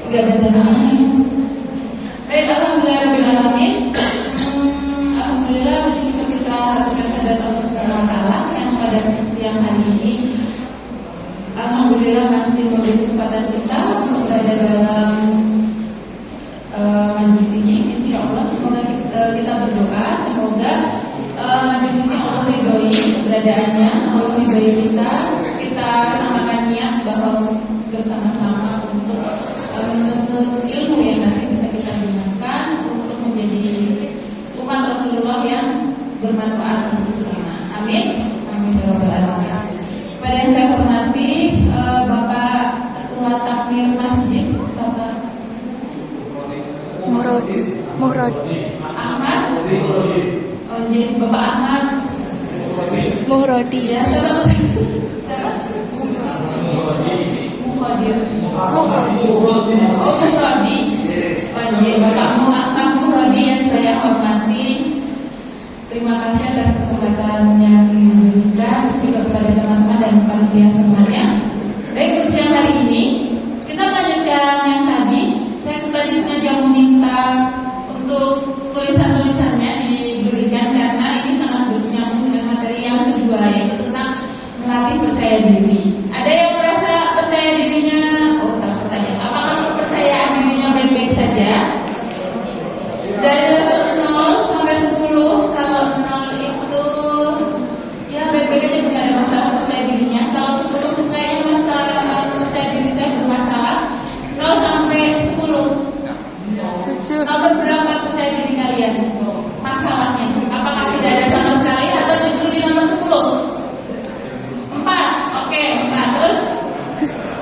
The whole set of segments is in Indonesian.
Gak ada nangis. Baik, alhamdulillah. Alhamdulillah kita aturkan kepada Allah Subhanahu wa taala yang pada siang hari ini alhamdulillah masih memberi kesempatan kita untuk berada dalam majelis ini. Insyaallah semoga kita berdoa semoga majelis ini Allah ridhoi keberadaannya, Allah ridhoi kita samakan niat bahwa bersama-sama untuk menuntut ilmu yang nanti bisa kita gunakan untuk menjadi umat Rasulullah yang bermanfaat untuk sesama. Amin. Amin ya rabbal alamin. Pada yang saya hormati Bapak Ketua Takmir Masjid Bapak Muhrodi Ahmad. Oh, jadi Bapak Ahmad Muhrodi ya, siapa? Muhadir. Muhrodi. Bapak Ahmad Muhrodi yang saya hormati. Terima kasih atas kesempatan yang diberikan juga kepada teman-teman dan panitia semuanya. Baik, untuk siang hari ini kita melanjutkan yang tadi. Saya tadi sengaja meminta untuk tulisan-tulisannya diberikan karena ini sangat bernyambung dengan materi yang kedua, yaitu tentang melatih percaya diri. Ada yang merasa percaya dirinya, salah pertanyaan, apakah kepercayaan dirinya baik-baik saja? Dari level 0 sampai 10, kalau 0 itu ya baik-baik aja, tidak ada masalah percaya dirinya. Kalau 10 kayaknya masalah percaya diri saya bermasalah. 0 sampai 10. 7. Nomor berapa percaya diri kalian? Masalahnya apakah tidak ada sama sekali atau justru di nomor 10? 4. Oke, 4. Terus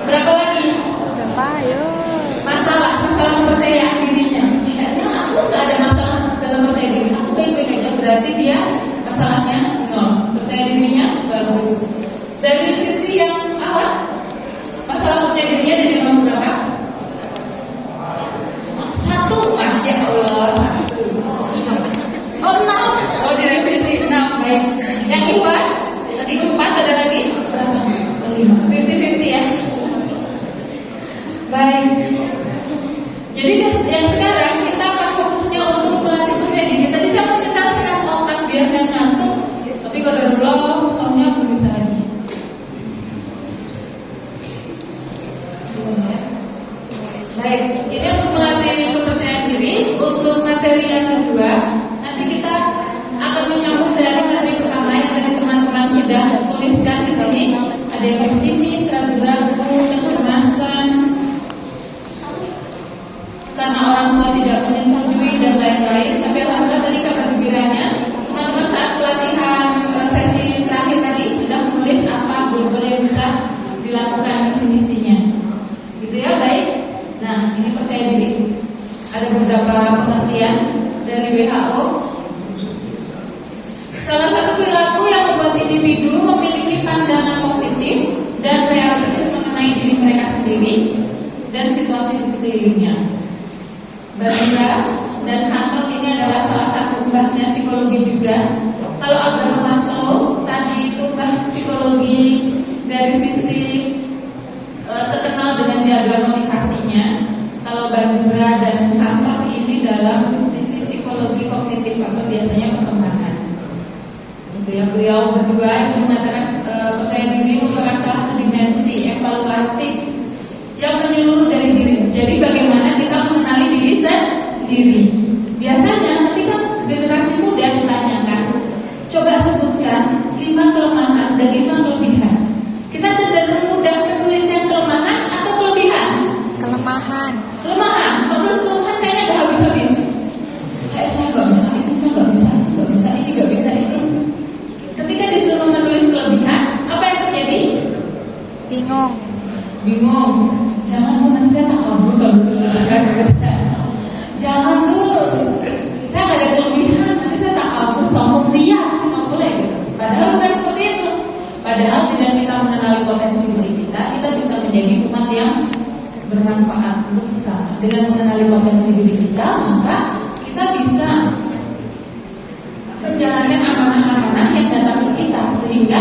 berapa lagi? Berapa? Ayo. Masalah kepercayaan dirinya. Kayaknya aku nggak ada masalah dalam percaya diri. Aku baik-baik aja. Berarti dia masalahnya 0. Percaya dirinya bagus. Dari sisi yang awal, masalah percaya dirinya ada di nomor berapa? 1. Masya Allah. 1. Oh 6. Oh direvisi 6. Baik. Yang Iwan tadi 4, ada lagi berapa? 5. 50-50 ya. Baik. Jadi yang sekarang kita akan fokusnya untuk melatih percaya diri. Tadi saya mau cerita sekarang otak biar nggak ngantuk. Tapi kalau dulu soalnya belum bisa lagi. Baik, ini untuk melatih kepercayaan diri. Untuk materi yang kedua, nanti kita akan menyambung dari materi pertama yang tadi teman-teman sudah tuliskan di sini. Ada yang pesimis, ragu-ragu, kecemasan, karena orang tua tidak menyetujui dan lain-lain. Tapi alhamdulillah tadi kabar gembiranya teman-teman saat pelatihan sesi terakhir tadi sudah menulis apa goal yang bisa dilakukan misi-misinya. Gitu ya, baik. Nah, ini percaya diri. Ada beberapa pengertian dari WHO. Salah satu perilaku yang membuat individu memiliki pandangan positif dan realistis mengenai diri mereka sendiri dan situasi di sekelilingnya. Bandura dan Hunter ini adalah salah satu mbahnya psikologi juga. Kalau Abraham Maslow tadi itu mbah psikologi dari sisi terkenal dengan diagram motivasinya. Kalau Bandura dan Hunter ini dalam sisi psikologi kognitif atau biasanya perkembangan. Itu ya, beliau berdua itu mengatakan percaya diri merupakan salah satu dimensi evaluatif yang menyeluruh dari diri. Jadi bagaimana kita mengenali diri sendiri. Biasanya ketika generasi muda ditanyakan, coba sebutkan 5 kelemahan dan 5 kelebihan. Kita cenderung mudah menulisnya kelemahan atau kelebihan? Kelemahan. Kelemahan. Kalau kelemahan kayaknya gak habis-habis. Kayak saya gak bisa ini, saya gak bisa itu, gak bisa ini, gak bisa itu. Ketika disuruh menulis kelebihan, apa yang terjadi? Bingung. Jangan bu, nanti saya tak kabur kalau misalkan bisa. Jangan bu, saya nggak ada kelebihan, nanti saya tak kabur, sombong ria, nggak boleh gitu. Padahal bukan seperti itu. Padahal dengan kita mengenali potensi diri kita bisa menjadi umat yang bermanfaat untuk sesama. Dengan mengenali potensi diri kita, maka kita bisa menjalankan amanah-amanah yang datang ke kita. Sehingga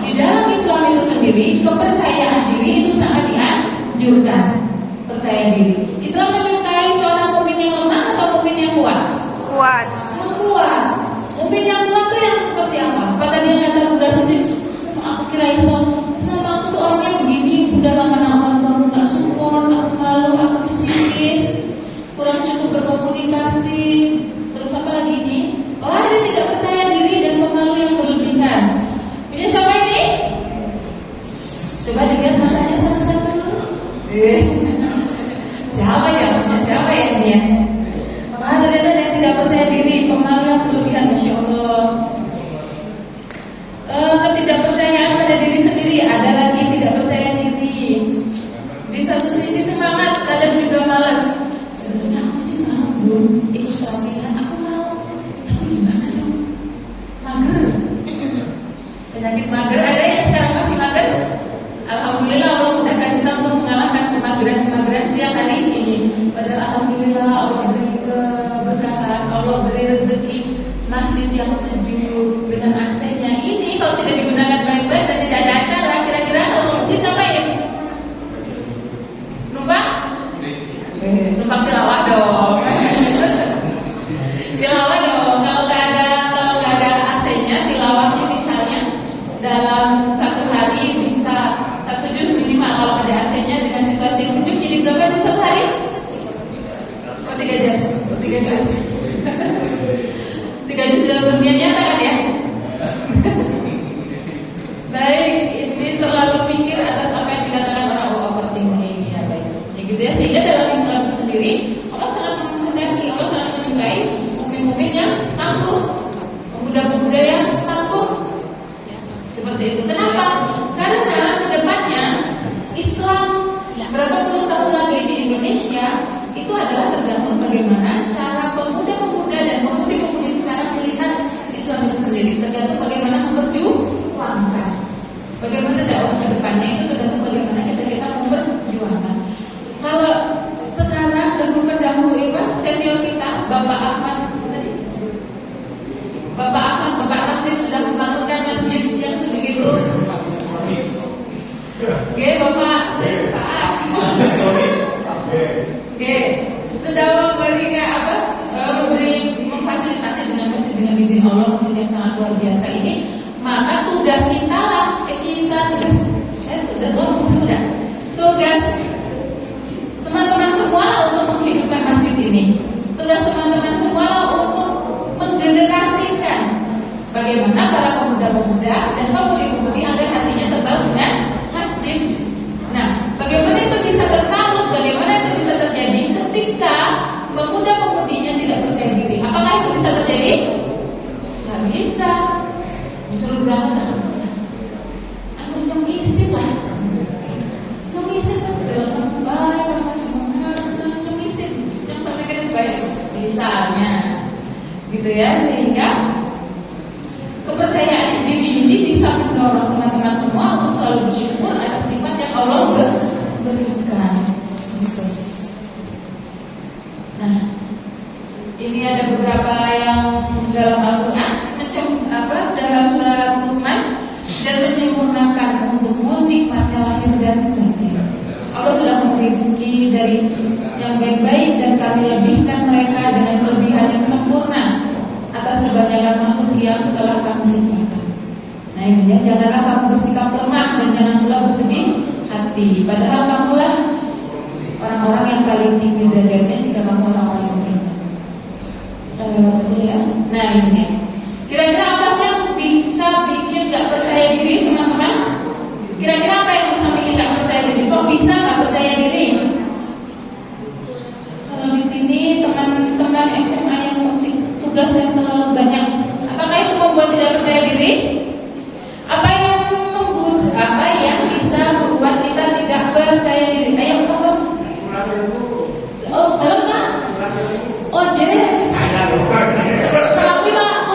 di dalam Islam itu sendiri, kepercayaan diri itu sangat dianjurkan. Percaya diri. Islam kuat. Kuat. Mungkin yang kuat tuh yang seperti apa? Pada dia kata Bunda Susi, aku kira iso, sama aku tuh orangnya begini, udah lama orang tua aku gak support, aku malu, aku pesimis, kurang cukup berkomunikasi, terus apa lagi ini? Oh, dia tidak percaya diri dan pemalu yang berlebihan. Ini siapa ini? Coba dilihat matanya satu-satu. Siapa ya? Siapa ya dia? Ternyata dia tidak percaya diri, pemalu yang berlebihan, Masya Allah. Ketidakpercayaan pada diri sendiri, ada lagi tidak percaya diri. Di satu sisi semangat, kadang juga malas. Sebenarnya aku sih mau ikut pelatihan, aku mau. Tapi gimana dong? Mager. Penyakit mager ada yang sekarang masih mager. Alhamdulillah Allah mudahkan kita untuk mengalahkan kemageran siang hari ini. Padahal alhamdulillah Allah beri keberkahan, Allah beri rezeki masjid yang sejuk dengan AC-nya. Ini kalau tidak digunakan baik-baik dan tidak ada acara, kira-kira kalau masjid ngapain? Numpang tilawah dong. Tilawah dong. Kalau nggak ada AC-nya, tilawahnya misalnya dalam satu hari bisa 1 juz minimal. Kalau ada AC-nya dengan situasi yang sejuk, jadi berapa juz satu hari? 3 juz. 3 juz. 3 juz dalam dunia nyata kan ya? Baik, ini selalu pikir atas apa yang dikatakan orang overthinking ya baik. Ya gitu ya, sehingga dalam Islam itu sendiri Allah sangat menghendaki, Allah sangat menyukai mukmin-mukmin yang tangguh, pemuda-pemuda yang tangguh. Seperti itu. Kenapa? Karena kedepannya Islam berapa puluh tahun lagi di Indonesia itu adalah tergantung bagaimana cara pemuda-pemuda dan pemudi-pemudi sekarang melihat Islam itu sendiri. Tergantung bagaimana memperjuangkan. Bagaimana dakwah ke depannya itu tergantung bagaimana kita memperjuangkan. Kalau sekarang pendahulu senior kita, Bapak Ahmad tadi, Bapak Ahmad sudah membangunkan masjid yang sebegitu. Oke, Bapak, Pak. Oke, sudah memberi memfasilitasi dengan masjid dengan izin Allah, masjid yang sangat luar biasa ini. Maka tugas kita lah, tugas teman-teman semua lah untuk menghidupkan masjid ini. Tugas teman-teman semua lah untuk menggenerasikan bagaimana para pemuda-pemuda dan pemudi-pemudi agar hatinya tertaut dengan masjid. Nah, bagaimana itu bisa tertaut, bagaimana itu bisa terjadi ketika pemuda-pemudinya tidak percaya diri. Apakah itu bisa terjadi? Nggak bisa. Disuruh berangkat, nyong isin lah. Nyong isin kan berangkat baik, nyong isin, yang terkait baik, misalnya, gitu ya, sehingga kepercayaan diri ini bisa mendorong teman-teman semua untuk selalu bersyukur atas nikmat yang Allah berikan. Gitu. Nah, ini ada beberapa yang dalam Al-Quran dalam surah Luqman, dan menyempurnakan untukmu nikmatnya lahir dan batin. Allah sudah memberi rezeki dari yang baik-baik dan kami lebihkan mereka dengan kelebihan yang sempurna atas kebanyakan makhluk yang telah kami ciptakan. Nah ini ya, janganlah kamu bersikap lemah dan jangan pula bersedih hati. Padahal kamulah orang-orang yang paling tinggi derajatnya jika kamu orang-orang yang beriman. Kita lewat saja ya. Nah ini ya. Kira-kira apa sih yang bisa bikin gak percaya diri, teman-teman? Kira-kira apa yang bisa bikin gak percaya diri? Kok bisa gak percaya diri? Kalau di sini teman-teman SMA yang toksik, tugas yang terlalu banyak, apakah itu membuat tidak percaya diri? Apa yang bisa membuat kita tidak percaya diri? Ayo, monggo. Oh, dalam Pak. Oh, jadi. Sapi Pak.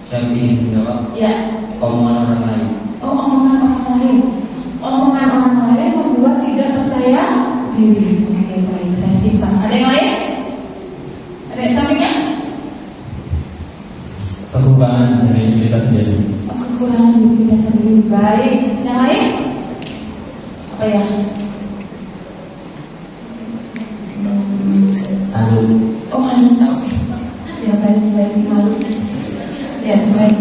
Saya ingin menjawab Ya. omongan orang lain. Oh, omongan orang lain. Omongan orang lain membuat tidak percaya diri. Oke, baik, saya simpan. Ada yang lain? Ada yang sampingnya? Kekurangan dari diri kita sendiri. Oh, kekurangan diri kita sendiri. Baik. Yang lain? Apa ya? Lalu Oh, malu. Oke. Ya, baik, malu. Ya, baik.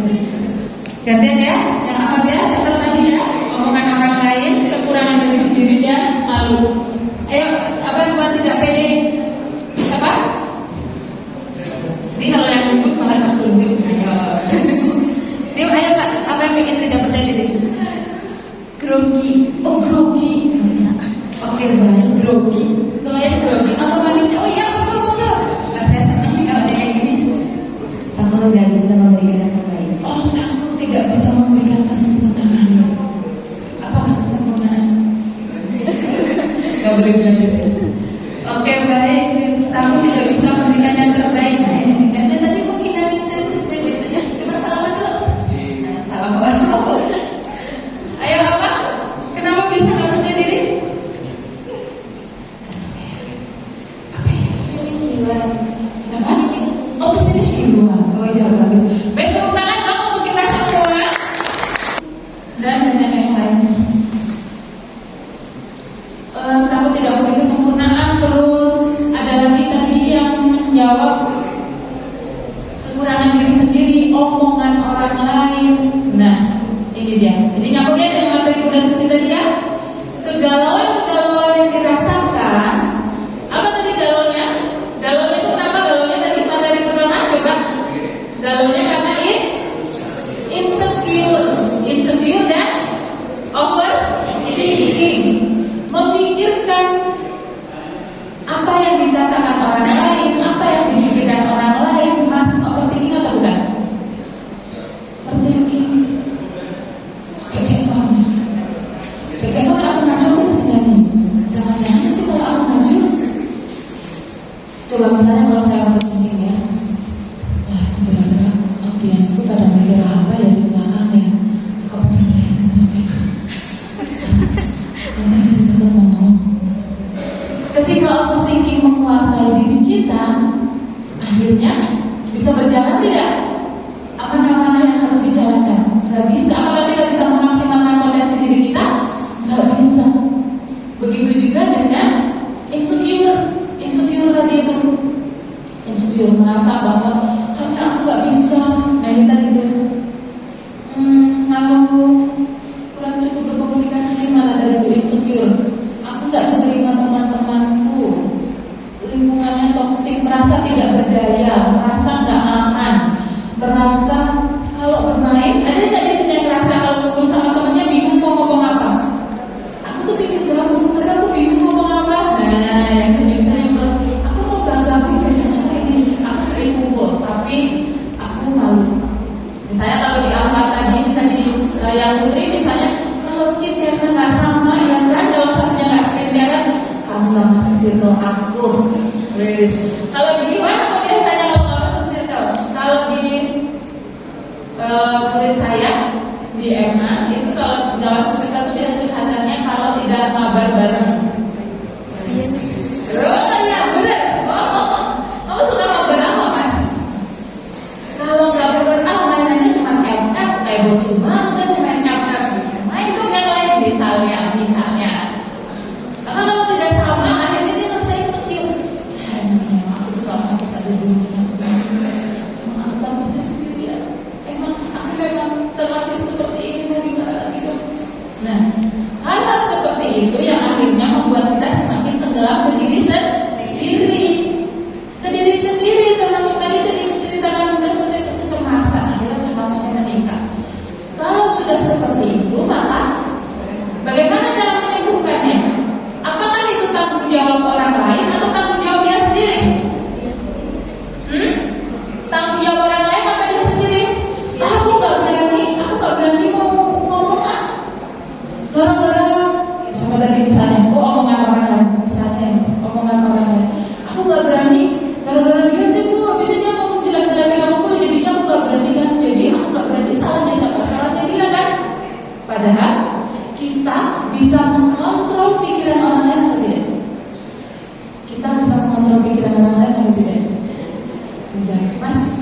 Gantian ya. Yang apa dia? Catat tadi ya. Omongan orang lain, kekurangan diri sendiri dan malu. Ayo, apa yang buat tidak pede? Apa? Ini kalau yang ribut malah tertunjuk. Ayo, ayo Kak, apa yang bikin tidak percaya diri? Grogi. Oh, grogi. Oke, baik, grogi. Selain grogi, apa maninya? Oh iya, betul. Nah, saya senang nih kalau dia kayak gini. Takut nggak bisa memberikan yang terbaik. Oh, takut tidak bisa memberikan kesempurnaan. Apakah kesempurnaan? Gak boleh bilang gitu. Oke, baik. Takut tidak bisa memberikan yang terbaik. Nah, ini kan dia tadi menghindari saya terus begitu. Coba salaman dulu. Nah, salam dulu. Ayo apa? Kenapa bisa nggak percaya diri? Apa ya? Pesimis jiwa. Kenapa? Oh, pesimis jiwa. Oh iya, bagus. Baik, tepuk tangan dong untuk kita semua. Dan banyak yang lain. Takut tidak memberi kesempurnaan. Terus ada lagi tadi yang menjawab kekurangan diri sendiri, omongan orang lain. Nah, ini dia. Jadi nyambung ya dengan materi Bunda Susi tadi ya. Kegalauan yang dirasakan. Apa tadi galaunya? Galaunya itu kenapa? Galaunya tadi materi pertama coba. Galaunya karena insecure dan overthinking. Memikirkan apa yang dikatakan orang lain, apa yang dipikirkan orang lain, masuk overthinking atau bukan? Overthinking. Kayak aku maju ke sini. Jangan-jangan nanti kalau aku maju, coba misalnya kalau saya overthinking ya, wah itu kira-kira audiensku pada mikir apa ya di belakang ya? Kok pada lihat terus gitu? Maka jadi tetap ngomong. Ketika overthinking menguasai diri kita, akhirnya bisa berjalan tidak? Amanah-amanah yang harus dijalankan nggak bisa. Apakah kita bisa memaksimalkan potensi diri kita? Nggak bisa. Begitu juga dengan insecure tadi itu. Insecure merasa bahwa kayaknya aku nggak bisa. Nah ini tadi itu malu, kurang cukup berkomunikasi, malah dari itu insecure. Aku nggak menerima teman-temanku, lingkungannya toksik, merasa tidak berdaya, merasa nggak aman, merasa kalau bermain, ada nggak di sini yang merasa kalau kumpul sama temennya bingung mau ngomong apa? Aku tuh pengen gabung, tapi aku bingung ngomong apa. Nah, yang misalnya aku mau gabung dengan kayak gini, aku pengen kumpul, tapi aku malu. Misalnya kalau di Alfa tadi, bisa di yang Putri misalnya, kalau skincare nggak sama, ya kan? Kalau satunya nggak skincare, kamu nggak masuk circle aku. Wes. Kalau di gimana biasanya kalau nggak masuk circle? Kalau di murid saya di MA itu kalau nggak masuk circle itu dia curhatannya kalau tidak mabar bareng. Oh iya benar. Oh, kamu suka mabar apa Mas? Kalau nggak mabar mainannya cuma MF, kayak bocil banget main MF. Main dong yang lain misalnya. Karena kalau tidak sama akhirnya dia merasa insecure. Aku tuh nggak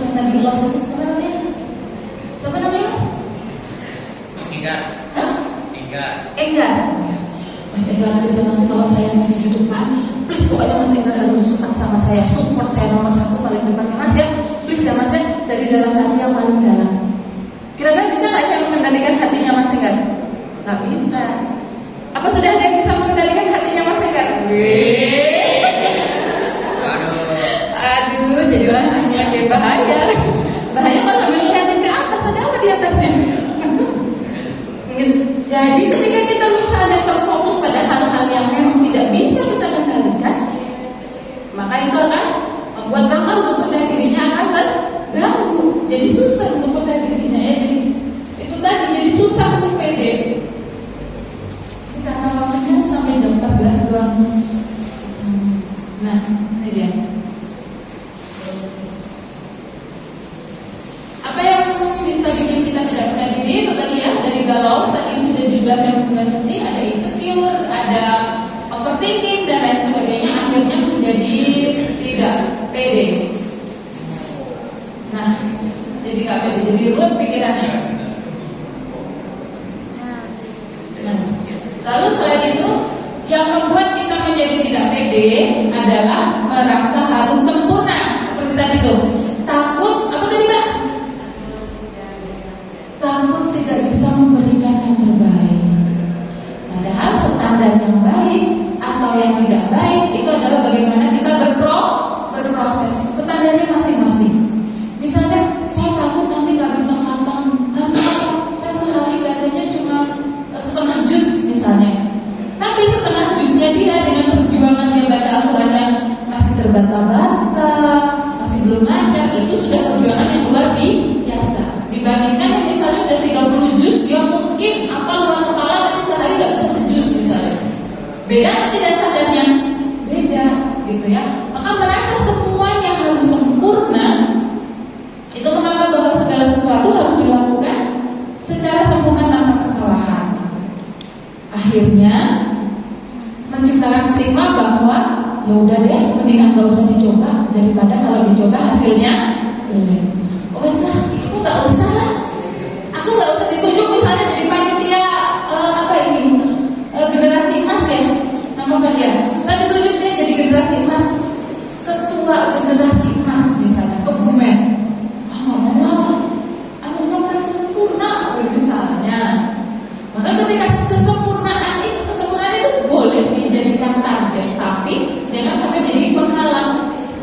yang tadi los itu siapa namanya? Siapa namanya mas? Enggak. Hah? Enggak. Enggar. Mas Enggar bisa nanti kalau saya masih di depan, please pokoknya Mas Enggar harus suka sama saya, support saya nomor 1 paling depannya Mas ya. Please ya Mas ya, dari dalam hati yang paling dalam. Kira-kira bisa nggak saya mengendalikan hatinya Mas Enggar? Nggak bisa. Apa sudah ada yang bisa mengendalikan hatinya Mas Enggar? Aduh, jadi orang yang kayak bahaya. Bahaya kalau ambil lihatin ke atas, ada apa di atasnya? Jadi ketika kita misalnya terfokus pada hal-hal yang memang tidak bisa kita kendalikan, maka itu akan membuat langkah untuk percaya dirinya akan terganggu. Jadi susah untuk percaya dirinya ya. Jadi itu tadi jadi susah untuk pede. Karena waktunya sampai jam 14 doang. Nah, ini dia. Apa yang bisa bikin kita tidak percaya diri? Itu tadi ya, dari galau, tadi sudah dijelaskan Bunda Susi, ada insecure, ada overthinking dan lain sebagainya, akhirnya menjadi tidak pede. Nah, jadi nggak pede, jadi ruwet pikirannya. Nah, lalu selain itu, yang membuat kita menjadi tidak pede adalah merasa harus sempurna, seperti tadi tuh. Takut, apa tadi Mbak? Takut tidak bisa memberikan yang terbaik. Padahal standar yang baik atau yang tidak baik itu adalah bagaimana kita berproses. Standarnya masing-masing. Misalnya, saya takut nanti nggak bisa khatam. Karena saya sehari bacanya cuma setengah juz misalnya. Tapi setengah juznya dia dengan perjuangan dia baca Al-Quran yang masih terbata-bata, masih belum lancar, itu sudah perjuangan yang luar biasa. Dibandingkan yang misalnya udah 30 juz, dia mungkin hafal luar kepala tapi sehari nggak bisa sejuz misalnya. Beda atau tidak sadarnya? Beda, gitu ya. Maka merasa semuanya harus sempurna, itu menganggap bahwa segala sesuatu harus dilakukan secara sempurna tanpa kesalahan. Akhirnya menciptakan stigma bahwa ya udah deh, mendingan gak usah dicoba daripada kalau dicoba hasilnya jelek. Oh lah, aku gak usah lah. Aku gak usah ditunjuk misalnya jadi panitia generasi emas ya. Nama apa dia? Saya ditunjuk dia jadi generasi emas, ketua generasi emas misalnya, Kebumen. Ah nggak mau lah, aku nggak merasa sempurna misalnya. Maka ketika kesempurnaan itu boleh dijadikan target, tapi jangan sampai jadi penghalang.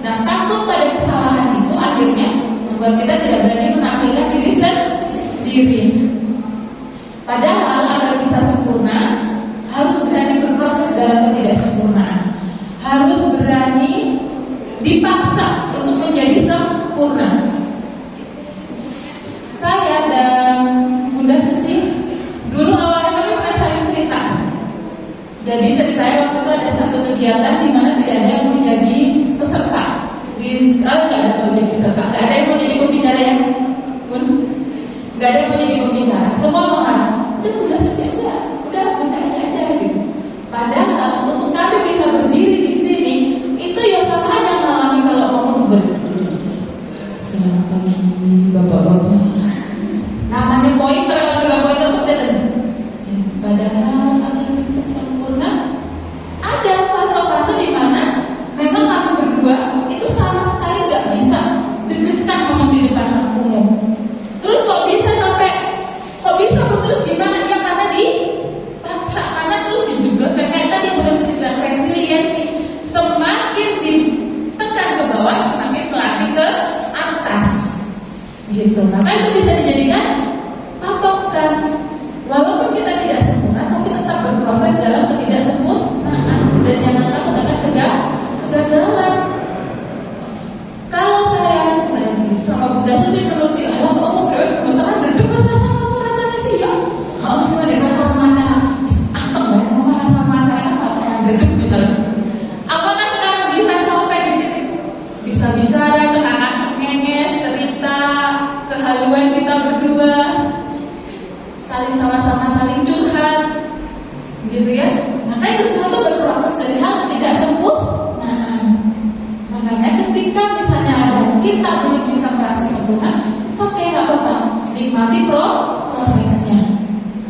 Nah, takut pada kesalahan itu akhirnya membuat kita tidak berani menampilkan diri sendiri. Padahal agar bisa sempurna harus berani berproses dalam ketidaksempurnaan. Harus berani dipaksa untuk menjadi sempurna. Saya dan Bunda Susi dulu awalnya kami pernah saling cerita. Jadi ceritanya waktu itu ada satu kegiatan di mana tidak ada yang mau jadi peserta. Nggak ada yang mau jadi peserta, nggak ada yang mau jadi pembicara ya, Bun. Nggak ada yang mau jadi pembicara. Semua mengarah. Udah Bunda Susi aja, udah Bunda aja gitu. Padahal untuk kami bisa berdiri di sini itu ya sama aja mengalami kalau mau untuk berdiri. Selamat pagi bapak-bapak. Namanya pointer, kalau nggak pointer tuh kelihatan. Padahal agar bisa sempurna, ada fase-fase di mana memang kami berdua itu sama sekali nggak bisa deg-degan ngomong di depan umum. Terus kok bisa terus gimana? Ya karena dipaksa, karena terus dijeblos. Kayak tadi yang udah sudah bilang resiliensi, semakin ditekan ke bawah, semakin melatih ke atas. Gitu. Maka itu bisa dijadikan patokan. Walaupun kita tidak sempurna, tapi tetap berproses dalam ketidaksempurnaan dan jangan takut akan kegagalan. Kalau saya sama Bunda Susi menuruti Allah, mau kebetulan berdua sama kamu rasanya sih ya. Kalau misalnya dia rasa pemacara, baik mau rasa pemacara kalau yang deket misalnya. Apakah sekarang bisa sampai di titik bisa bicara, cekak ngenges, cerita kehaluan kita berdua, saling sama-sama saling curhat, gitu ya. Maka itu semua itu berproses dari hal tidak sempurna. Makanya ketika misalnya ada kita belum bisa merasa nikmati prosesnya.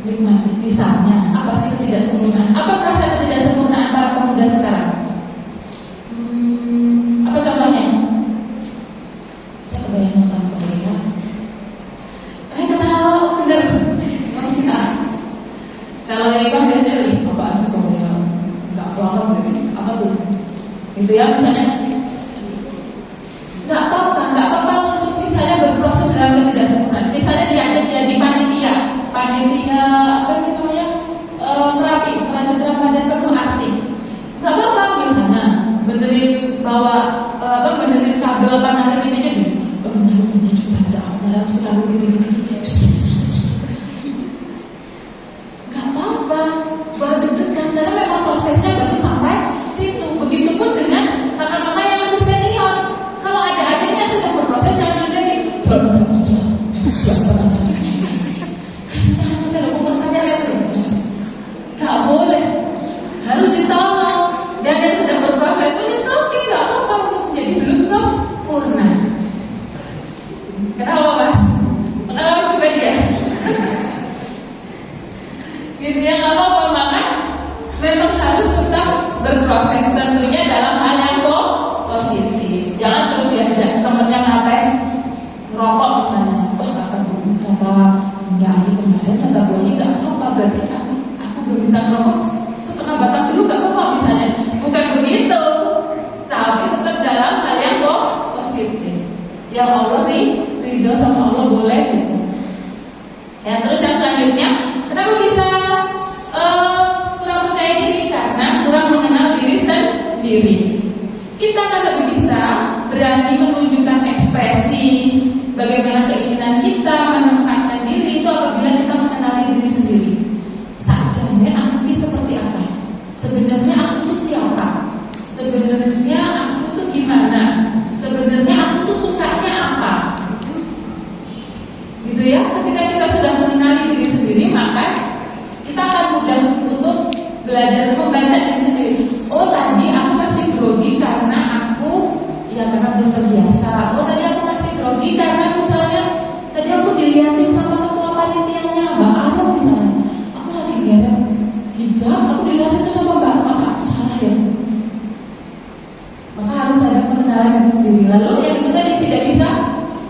Nikmati. Misalnya, apa sih ketidaksempurnaan? Apa perasaan ketidaksempurnaan para pemuda sekarang? Apa contohnya? Saya kebayang nonton Korea. Ketawa, bener. Kalau yang Ivan biasanya lebih apaan sih Korea? Enggak banget jadi apa tuh? Gitu ya misalnya. Enggak apa-apa untuk misalnya berproses dalam ketidaksempurnaan. Misalnya diajak jadi panitia apa namanya? Terapi, pelajaran Ramadan penuh arti. Enggak apa-apa misalnya benerin benerin kabel panas ini aja deh. Gak apa-apa, baru deg-degan karena memang prosesnya baru sampai situ. Begitupun dengan kakak-kakak yang lebih senior. Kalau ada adanya sedang berproses jangan ada gak boleh, harus ditolong. Dan yang sedang berproses itu oke, gak apa-apa untuk jadi belum sempurna. Kenapa mas? Pengalaman pribadi ya? Gitu ya, nggak apa-apa, maka memang harus tetap berproses tentunya dalam hal yang positif. Jangan terus diajak temennya ngapain ngerokok misalnya. Oh kata nyai kemarin kata buahnya nggak apa-apa, berarti aku belum bisa ngerokok setengah batang dulu nggak apa-apa misalnya. Bukan begitu, tapi tetap dalam hal yang positif. Yang Allah ridho sama Allah boleh gitu. Ya terus yang selanjutnya, kenapa bisa kurang percaya diri? Karena kurang mengenal diri sendiri. Kita akan lebih bisa berani menunjukkan ekspresi bagaimana keinginan kita, menempatkan diri itu apabila kita mengenali diri sendiri. Sajanya aku ini seperti apa? Sebenarnya aku tuh siapa? Sebenarnya aku tuh gimana? Sebenarnya aku tuh sukanya apa? Gitu ya, ketika kita sudah mengenali diri sendiri, maka kita akan mudah untuk belajar membaca diri sendiri. Oh tadi aku masih grogi karena karena belum terbiasa. Oh tadi aku masih grogi karena misalnya tadi aku dilihatin sama ketua panitianya Mbak Arum misalnya. Aku lagi geret hijab, aku dilihatin tuh sama Mbak Arum, salah ya. Maka harus ada pengenalan diri sendiri. Lalu yang itu tadi tidak bisa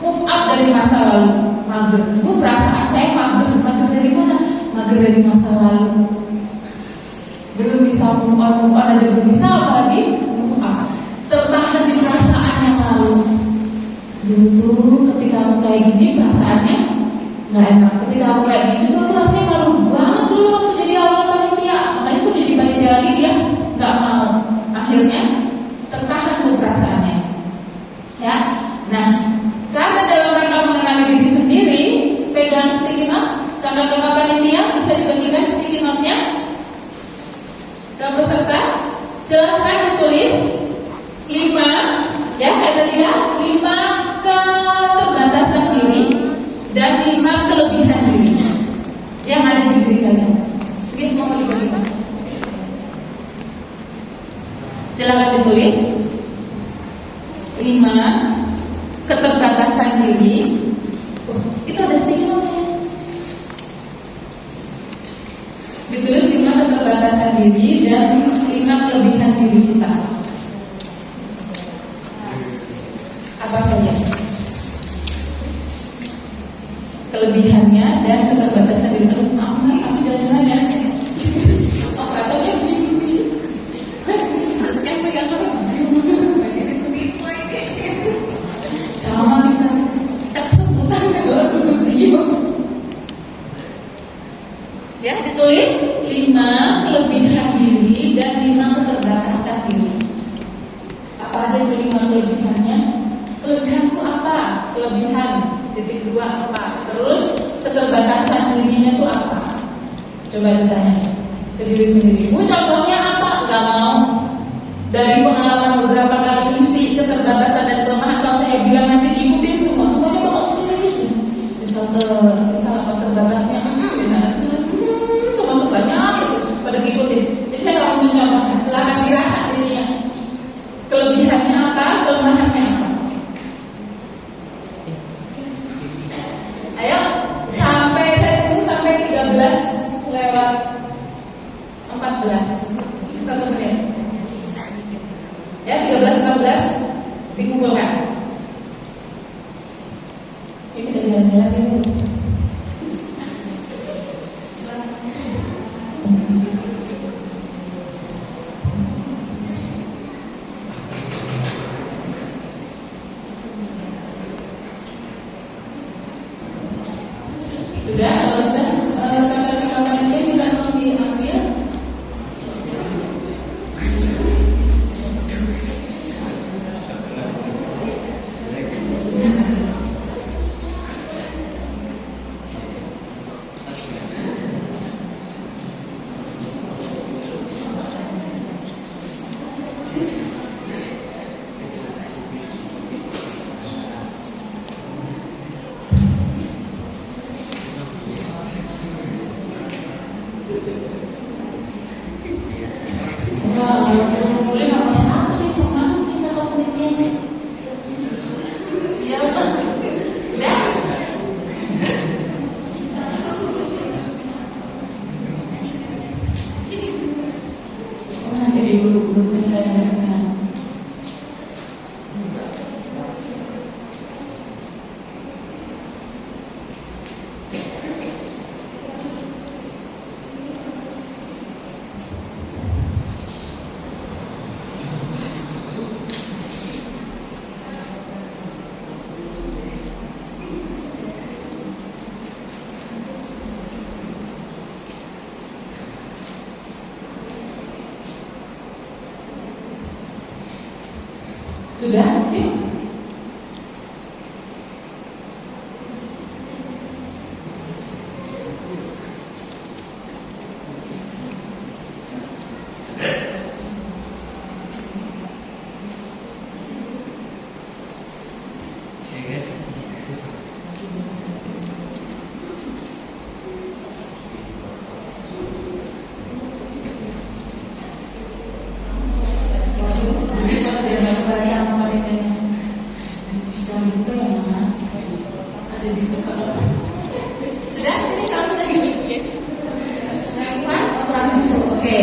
move up dari masa lalu. Mager, perasaan saya mager dari mana? Mager dari masa lalu. Belum bisa move on aja belum bisa, apalagi move up. Tertahan di perasaan yang lalu. Dulu tuh ketika aku kayak gini perasaannya nggak enak. Ketika aku kayak gini tuh aku rasanya malu banget dulu waktu jadi awal panitia. Makanya sudah di panitia lagi dia nggak mau. Akhirnya tertahan tuh perasaannya. Ya, nah karena dalam rangka mengenali diri sendiri, pegang sticky note. Kakak-kakak panitia bisa dibagikan sticky note-nya ke peserta. Silahkan ditulis 5, ya ada 5 keterbatasan diri dan 5 kelebihan diri yang ada di diri kalian. Ini mau dibagikan. Silahkan ditulis 5 keterbatasan diri. Itu ada sticky note-nya. Ditulis 5 keterbatasan diri dan 5 kelebihan diri kita. Apa saja kelebihannya dan keterbatasan diri. Aku jangan sadar. Operatornya begini. Yang pegang apa? Begini sendiri. Sama kita. Tak sebutan kalau begitu. Ya, ditulis 5 kelebihan diri dan 5 keterbatasan diri. Apa aja tuh 5 kelebihannya? Kelebihan itu apa? Kelebihan titik 2 apa? Terus keterbatasan dirinya itu apa? Coba ditanya ke diri sendiri. Bu, contohnya apa? Gak mau. Dari pengalaman beberapa kali misi keterbatasan dan kelemahan, kalau saya bilang nanti diikutin semuanya bakal tulis. Misal apa terbatasnya? Misalnya semua tuh banyak itu pada ngikutin. Jadi saya nggak mau mencontohkan. Silahkan dirasa dirinya. Kelebihannya apa? Kelemahannya apa? Ayo, 13:14. 1 menit. Ya, 13:14 dikumpulkan. Ya, kita jalan-jalan yuk. Sudah, kalau sudah gambar-gambar ini kita tolong diambil. Wah, kalau sudah mulai nomor 1 nih, semangat nih kalau penelitiannya. Iya, Ustaz. Sudah? Oh, nanti dulu belum selesai nulisnya. Sudah? Yuk. Dia nggak kebaca nomor ini. Sudah gitu ya Mas. Ada di dekat. Sudah sini kalau sudah gini. Nah, kurang, kurang itu. Oke.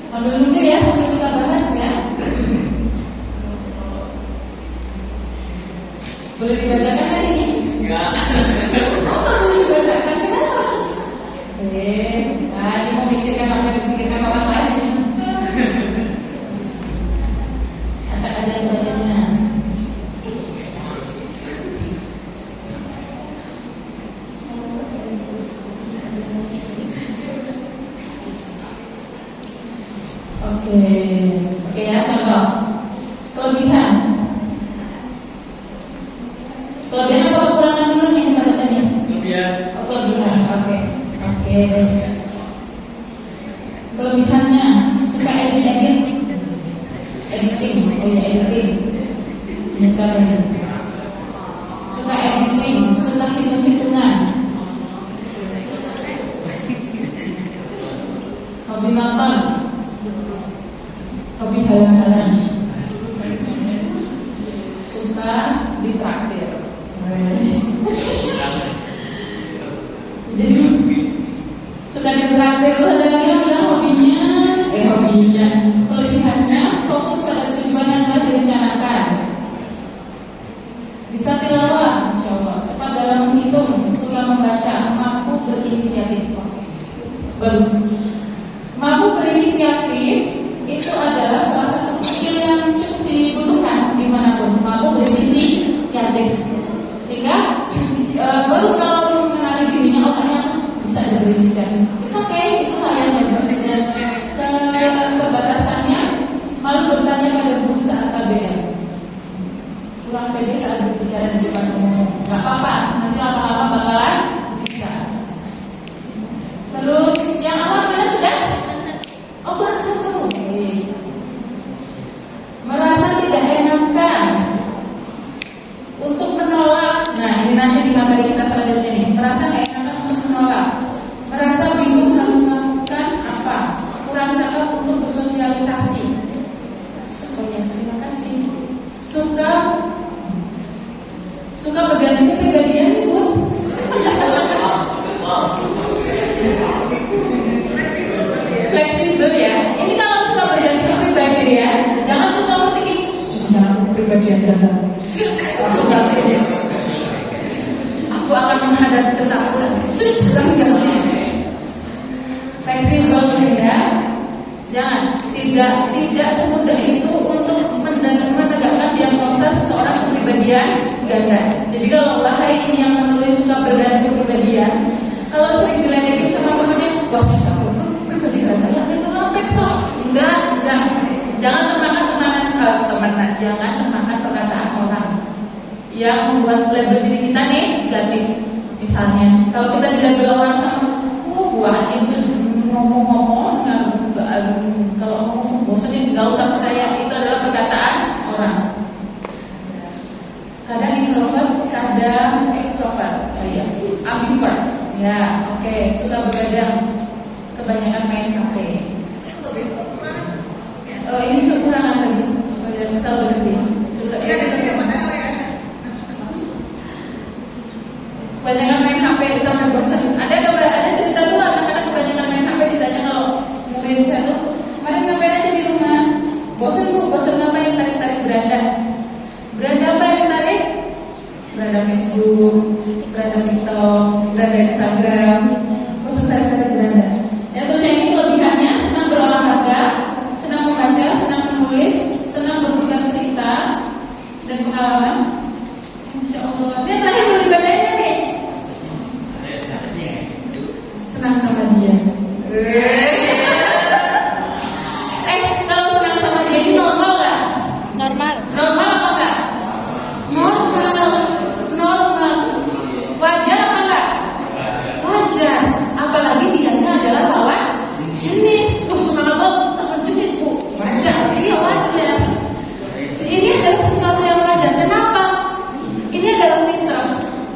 Sambil nunggu ya, sambil kita bahas ya. Boleh dibacakan kan ini? Enggak. Oh, boleh dibacakan, kenapa? Nah, ini memikirkan apa yang dipikirkan orang lain. Acak aja yang bacanya. Oke ya, contoh kelebihan apa kekurangan dulu nih kita bacanya? Kelebihan. Oh, kelebihan, oke. Kelebihannya suka editing. Oh ya, editing. Ini siapa ini? Suka editing, suka hitung-hitungan. Hobi nonton. Hobi halang-halang, suka ditraktir. Jadi suka ditraktir itu ada lagi yang bilang hobinya kelebihannya fokus pada tujuan yang telah direncanakan, bisa tilawah, insya Allah, cepat dalam menghitung, suka membaca, mampu berinisiatif. Bagus. Mampu berinisiatif itu adalah salah satu skill yang cukup dibutuhkan dimanapun. Mampu berinisiatif, sehingga bagus kalau mengenali dirinya, otaknya bisa berinisiatif. It's okay, itu hal yang bagus. Dan keterbatasannya malu bertanya pada guru saat KBM, kurang pede saat berbicara di depan umum. Gak apa-apa, nanti lama-lama bakalan bisa. Terus yang awal mana sudah? ujian gagal. Langsung ganti deh. Aku akan menghadapi ketakutan. Switch gagal. Fleksibel ya. Jangan, tidak semudah itu untuk menegakkan diagnosa seseorang kepribadian ganda. Jadi kalau Allah hari ini yang menulis suka berganti kepribadian, kalau sering diledekin sama temannya, wah bisa pribadi ganda ya itu kan pekso. Enggak. Jangan termakan perkataan orang yang membuat label diri kita negatif. Misalnya, kalau kita dilabel orang sama, buah itu ngomong-ngomong, kalau ngomong bosan nggak usah percaya, itu adalah perkataan orang. Kadang introvert, kadang ekstrovert, ambivert, ya oke, suka begadang, kebanyakan main HP. Ini kekurangan tadi, misal berarti kebanyakan main HP sampai bosan. Ada cerita tuh anak-anak kebanyakan main HP, ditanya kalau murid saya tuh, kemarin ngapain aja di rumah? Bosan ngapain? Tarik beranda. Beranda apa yang ditarik? Beranda Facebook, beranda TikTok, beranda Instagram. Bosan tarik beranda. Ya terus yang ini kelebihannya senang berolahraga, senang membaca, senang menulis, senang bertukar cerita dan pengalaman. Insya Allah. Dia terakhir boleh dibacainnya nih. Senang sama dia. Kalau senang sama dia ini normal nggak? Normal. Normal apa enggak? Normal. Wajar apa enggak? Wajar. Apalagi dia adalah lawan jenis. Semangat lawan jenis bu. Wajar. Iya wajar. Ini adalah sesuatu yang wajar. Kenapa? Ini adalah fitrah.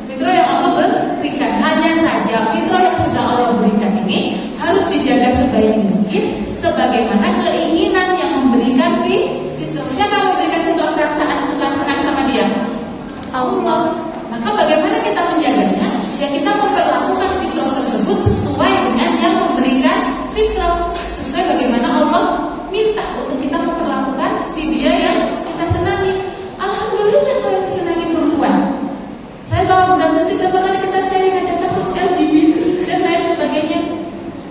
Fitrah yang Allah berikan. Hanya saja fitrah yang sudah Allah berikan ini harus dijaga sebaik mungkin, sebagaimana keinginan yang memberikan fitrah. Siapa yang memberikan fitrah perasaan suka senang sama dia? Allah. Maka bagaimana kita menjaganya? Ya kita memperlakukan fitrah tersebut sesuai dengan yang memberikan fitrah, sesuai bagaimana Allah minta untuk kita memperlakukan si dia yang kita senangi. Alhamdulillah kalau disenangi perempuan. Saya sama Bunda Susi berapa kali kita sharing ada kasus LGBT dan lain sebagainya.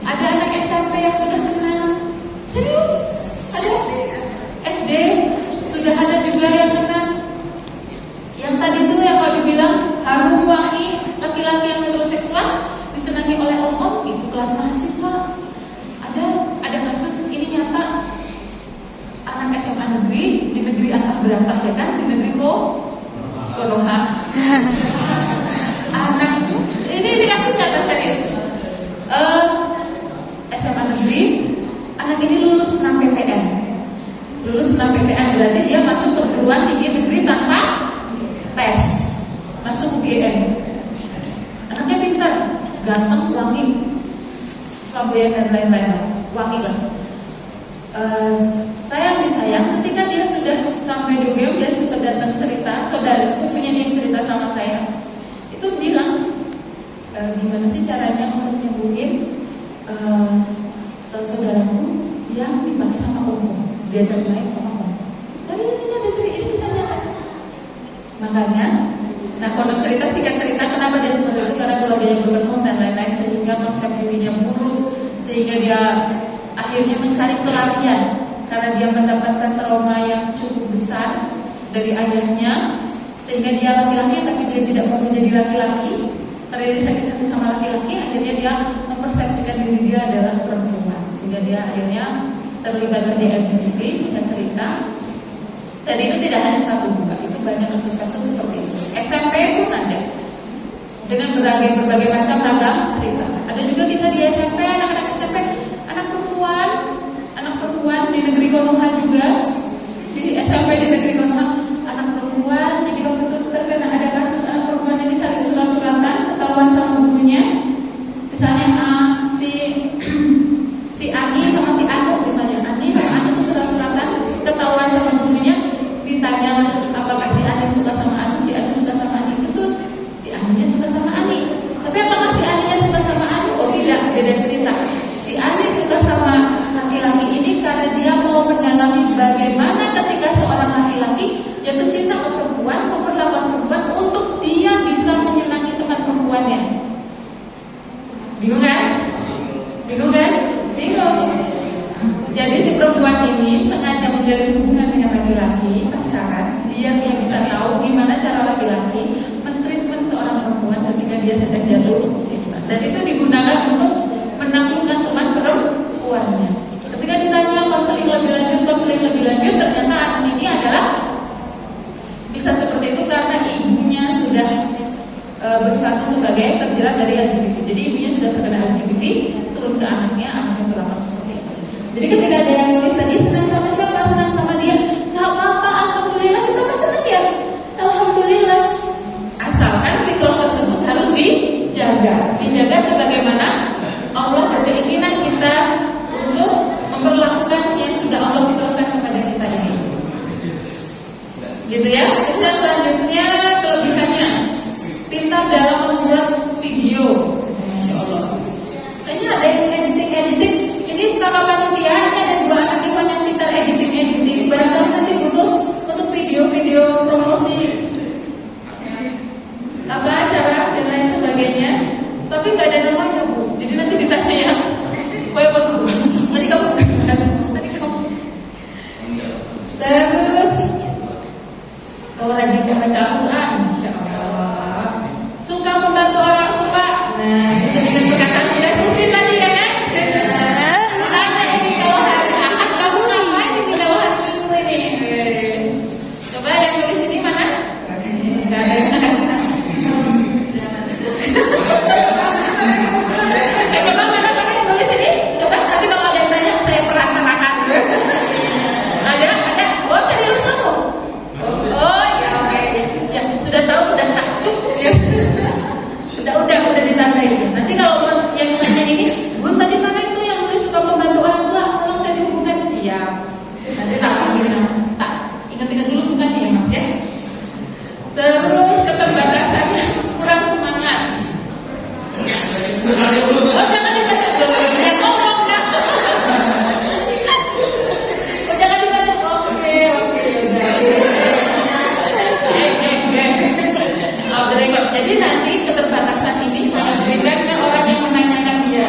Ada anak SMP yang sudah kenal. Serius? Ada SD sudah ada juga yang kenal. Yang tadi itu yang kalau dibilang harum wangi laki-laki yang heteroseksual disenangi oleh Allah, itu kelas mahasiswa. Ada kasus ini nyata, anak SMA negeri di negeri antah berantah ya kan, di negeri Konoha. Anak ini kasus nyata serius. SMA negeri, anak ini lulus 6 PTN. Lulus 6 PTN berarti dia masuk perguruan tinggi negeri tanpa tes, masuk UGM. Anaknya pintar, ganteng, wangi, flamboyan dan lain-lain, wangi lah. Sayang ketika dia sudah sampai di UGM, dia sempat datang cerita, saudara sepupunya dia cerita sama saya, itu bilang gimana sih caranya untuk nyembuhin saudaraku yang dipakai sama umum, dia main sama umum. Saya di sini ada cerita ini bisa nyata. Makanya, kalau cerita singkat cerita kenapa dia seperti itu, karena kalau dia bertemu dan lain-lain sehingga konsep dirinya buruk, sehingga dia akhirnya mencari pelarian karena dia mendapatkan trauma yang cukup besar dari ayahnya, sehingga dia laki-laki tapi dia tidak mau menjadi laki-laki karena dia sakit hati sama laki-laki. Akhirnya dia mempersepsikan diri dia adalah perempuan, sehingga dia akhirnya terlibat di LGBT. Singkat cerita, dan itu tidak hanya satu dua, itu banyak kasus-kasus seperti itu. SMP pun ada dengan berbagai macam ragam cerita. Ada juga kisah di SMP, anak-anak SMP, anak perempuan di negeri Konoha juga, di SMP di negeri Konoha, anak perempuan. Jadi waktu itu terkena ada kasus anak perempuan ini saling surat-suratan, ketahuan sama gurunya. Misalnya si Ani sama si Anu, misalnya Ani sama Anu itu surat-suratan, ketahuan sama gurunya. Ditanya apakah si Ani suka sama Anu, si Anu suka sama Ani, itu si Aninya suka sama Ani. Tapi apakah si Aninya suka sama Anu? Oh tidak, beda cerita. Si Ani suka sama laki-laki ini karena dia mau mendalami bagaimana ketika seorang laki-laki jatuh cinta Bingung kan? Bingung kan? Bingung. Jadi si perempuan ini sengaja menjalin hubungan dengan laki-laki, pacaran. Dia bisa tahu gimana cara laki-laki mentreatment seorang perempuan ketika dia sedang jatuh cinta. Dan itu digunakan untuk menaklukkan teman perempuannya. Ketika ditanya konseling lebih lanjut, ternyata anak ini adalah bisa seperti itu karena ibunya sudah berstatus sebagai terjerat dari LGBT. Jadi ibunya sudah terkena LGBT, turun ke anaknya berlaku seperti itu. Jadi ketika ada yang nulis tadi senang sama siapa, senang sama dia, nggak apa-apa, alhamdulillah kita masih senang ya, alhamdulillah. Asalkan siklon tersebut harus dijaga sebagaimana Allah berkeinginan kita untuk memperlakukan yang sudah Allah fitrahkan kepada kita ini. Gitu ya. Dan selanjutnya kelebihannya, pintar dalam membuat video. Masya Allah. Kayaknya ada yang editing. Ini kalau panitia ada 2 anak Iwan yang pintar editing. Barangkali nanti butuh untuk video promosi acara dan lain sebagainya. Tapi nggak ada namanya Bu. Jadi nanti ditanya ya, kue apa tuh? Tadi kamu terus kalau rajin baca Al-Quran, Masya Allah. Suka membantu orang tua. Nah, itu dengan perkataan tidak susi tadi ya kan? Tanya ini kalau hari Ahad kamu ngapain di kalau hari Minggu ini? Coba yang tulis ini mana? Nggak ada. Coba mana yang tulis ini? Coba nanti kalau ada yang tanya saya perhatikan. Ada. Oh serius kamu? Oh ya oke. Ya sudah tahu udah takjub ya. Udah ditandai. Nanti kalau yang nanya ini, Bun tadi mana itu yang nulis suka membantu orang tua? Tolong saya dihubungkan. Siap. Nanti tak panggil. Tak ingat dulu bukan ya Mas ya. Terus keterbatasannya kurang semangat. Oh jangan dibaca dulu. Yang ngomong dah. Oh jangan dibaca. Oke. Jadi nanti keterbatasan ini saya berikan ke orang yang menanyakan dia.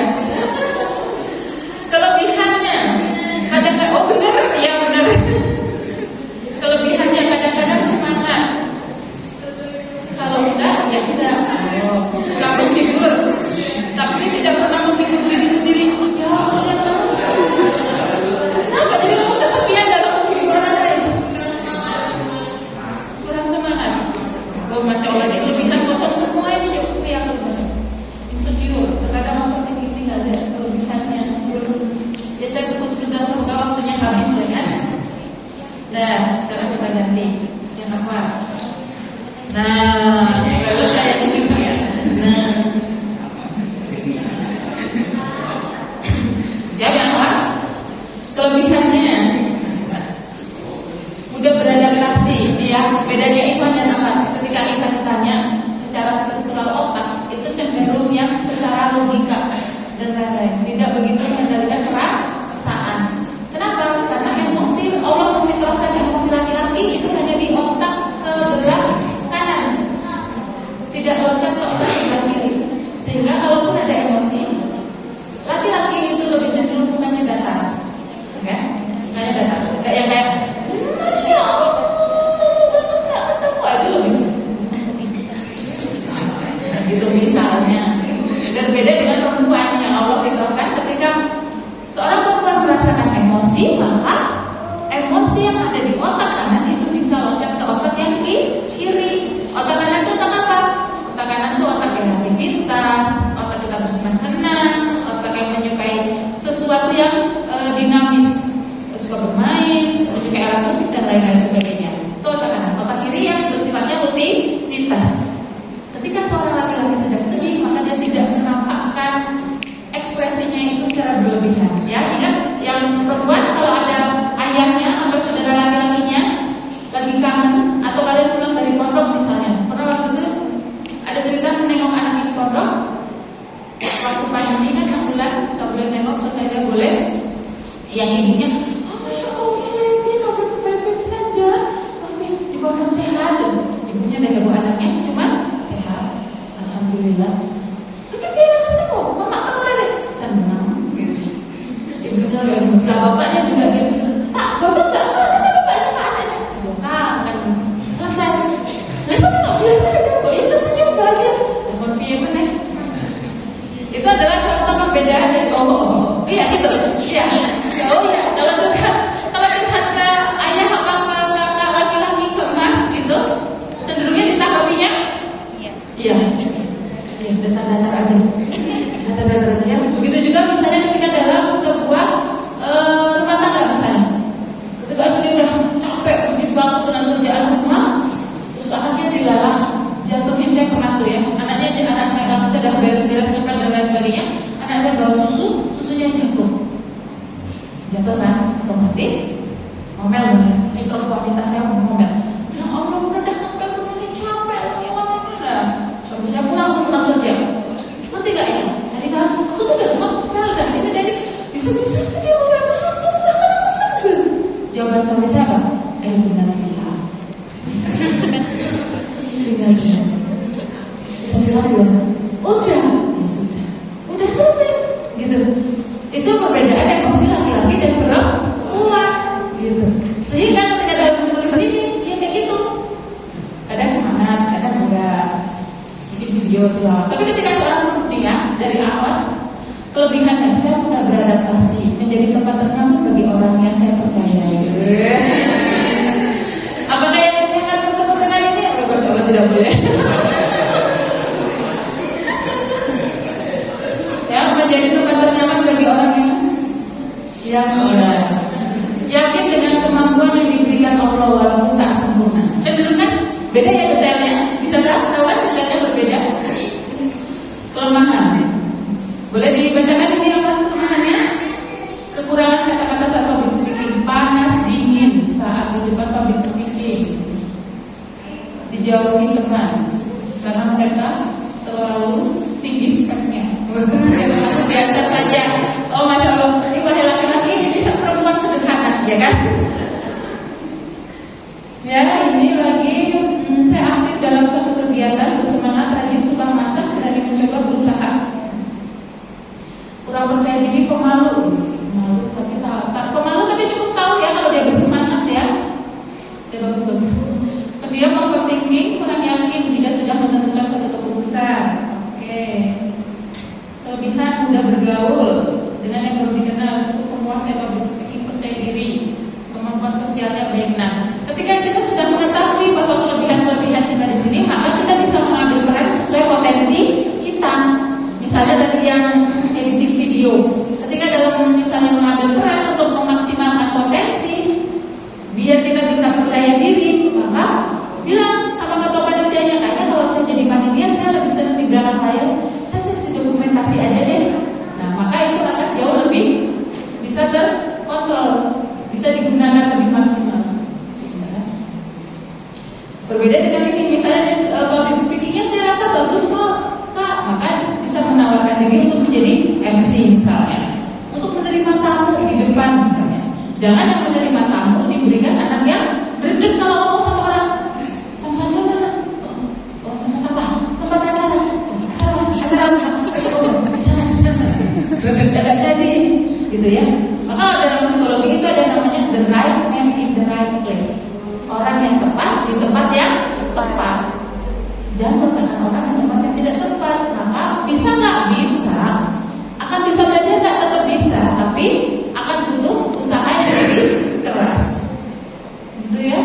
Kelebihannya kadang-kadang, oh benar, ya benar. Kelebihannya kadang-kadang semangat. Kalau enggak, ya enggak. Suka menghibur, tapi tidak pernah menghibur diri sendiri. Ya siapa? Kenapa jadi kamu kesepian dalam menghibur orang lain? Kurang semangat. Oh Masya Allah, jadi lebihan kosong semua ini yang insecure. Terkadang maksudnya kita nggak ada kelebihannya. Ya saya terus juga semoga waktunya habis ya kan. Nah sekarang kita ganti yang apa? Nah kalau kayak gitu ya. Nah siapa yang apa? Kelebihannya mudah beradaptasi. Ya bedanya Ivan dan Ahmad. Ketika Ivan ditanya secara struktural otak itu cenderung yang secara logika dan lain-lain, tidak begitu mengendalikan perasaan. Kenapa? Karena emosi, Allah memfitrahkan emosi laki-laki itu hanya di otak sebelah kanan, tidak loncat ke otak sebelah kiri. Sehingga kalaupun ada emosi, laki-laki itu lebih cenderung mukanya datar, kan? Mukanya datar, nggak yang kayak Masya Allah, nggak ketemu aja lebih. Itu misalnya. Berbeda dengan perempuan yang Allah fitrahkan ketika seorang perempuan merasakan emosi, maka emosi yang ada di otak kanan itu bisa loncat ke otak yang kiri. Otak kanan itu otak apa? Otak kanan itu otak yang aktivitas, otak kita bersenang-senang, otak yang menyukai sesuatu yang dinamis, suka bermain, suka menyukai alat musik dan lain-lain sebagainya. Itu otak kanan. Otak kiri yang bersifatnya rutinitas. Ketika seorang laki-laki sedang sedih, maka dia tidak menampakkan ekspresinya itu secara berlebihan. Ya, ingat yang perempuan kalau ada ayahnya atau saudara laki-lakinya lagi kangen atau kalian pulang dari pondok misalnya. Pernah waktu itu ada cerita menengok anak di pondok. Waktu pandemi kan nggak boleh nengok, terus akhirnya boleh. Yang ibunya, oh Masya Allah, dia kabar baik-baik saja. Di pondok sehat. Ibunya udah heboh anaknya, cuma alhamdulillah. Tapi biar aku tahu, mama Setelah bapaknya juga gitu, Pak, bapak nggak kenapa bapak sama anaknya? Loh kangen, selesai. Lah kamu nggak biasa aja, kok ya rasanya bahagia. Telepon piye meneh? Itu adalah contoh perbedaan dari iya gitu, iya. Oh iya, kalau curhat ke ayah apa ke kakak laki-laki ke mas gitu, cenderungnya ditanggapinya, iya, datar-datar aja, datar-datar aja. Ya. Begitu juga misalnya ketika dalam sebuah rumah tangga misalnya, ketika istri udah capek banget dengan kerjaan rumah, terus anaknya dilalah, jatuhin. Saya pernah tuh ya, anak saya kalau sudah beres-beres makan dan lain sebagainya, anak saya bawa susunya jatuh kan, otomatis ngomel bener. Itu wanita saya ngomel, ya Allah udah sampai bener capek, suami saya pulang kerja, ngerti gak ya? Tadi kan aku tuh udah ngomel dah, ini dari bisa-bisa dia ngomel sesuatu, bahkan aku sebel. Jawaban suami saya apa? Tinggal gila. Tinggal gila. Jelas belum? Udah, ya sudah, udah selesai, gitu. Itu perbedaan emosi laki-laki dan perempuan, gitu. Sehingga ketika dalam menulis ini, ya kayak gitu. Kadang semangat, kadang enggak, bikin video doang. Tapi ketika seorang pria dari awal, kelebihannya saya sudah beradaptasi menjadi tempat ternyaman bagi orang yang saya percayai. Apakah yang punya kata tersebut dengan ini? Masya Allah tidak boleh. Menjadi tempat ternyaman bagi orang yang yakin dengan kemampuan yang diberikan Allah walaupun tak sempurna. Cenderung kan beda ya detailnya. Bisa tahu kan detailnya berbeda. Kelemahan. Boleh dibacakan ini apa kelemahannya? Kekurangan kata-kata saat public speaking, panas dingin saat di depan public speaking, dijauhi teman karena mereka terlalu tinggi speknya. Biasa saja. Oh masya Allah, ini wahai laki-laki, ini perempuan sederhana, ya kan? Ya ini lagi saya aktif dalam suatu kegiatan, bersemangat, rajin, suka masak, berani mencoba, berusaha. Kurang percaya diri, pemalu, pemalu tapi cukup tahu ya kalau dia bersemangat ya. Dia bagus-bagus. Pendiam, overthinking, kurang yakin jika sudah menentukan satu keputusan. Oke. Kelebihan mudah bergaul dengan yang baru dikenal, cukup menguasai public speaking, percaya diri, kemampuan sosialnya baik. Nah, ketika kita sudah mengetahui bahwa kelebihan-kelebihan kita di sini, maka kita bisa mengambil peran sesuai potensi kita. Misalnya tadi yang editing video, ketika dalam misalnya mengambil peran untuk memaksimalkan potensi, biar kita bisa percaya diri, maka bilang sama ketua panitianya, kayaknya kalau saya jadi panitia saya lebih senang di belakang layar. Dokumentasi aja deh. Nah, maka itu akan jauh lebih bisa terkontrol, bisa digunakan lebih maksimal. Berbeda dengan ini, misalnya public speakingnya saya rasa bagus kok, Kak, maka bisa menawarkan diri untuk menjadi MC misalnya, untuk menerima tamu di depan misalnya. Jangan yang menerima tamu diberikan anak yang berdek kalau ngomong sama orang. Tempatnya mana? Oh, tempat apa? Tempat acara. Tidak jadi, gitu ya. Maka dalam psikologi itu ada namanya the right man in the right place. Orang yang tepat di tempat yang tepat. Jangan bertanya orang di tempat yang tidak tepat. Maka bisa nggak? Bisa. Akan bisa belajar nggak? Tetap bisa. Tapi akan butuh usaha yang lebih keras. Gitu ya.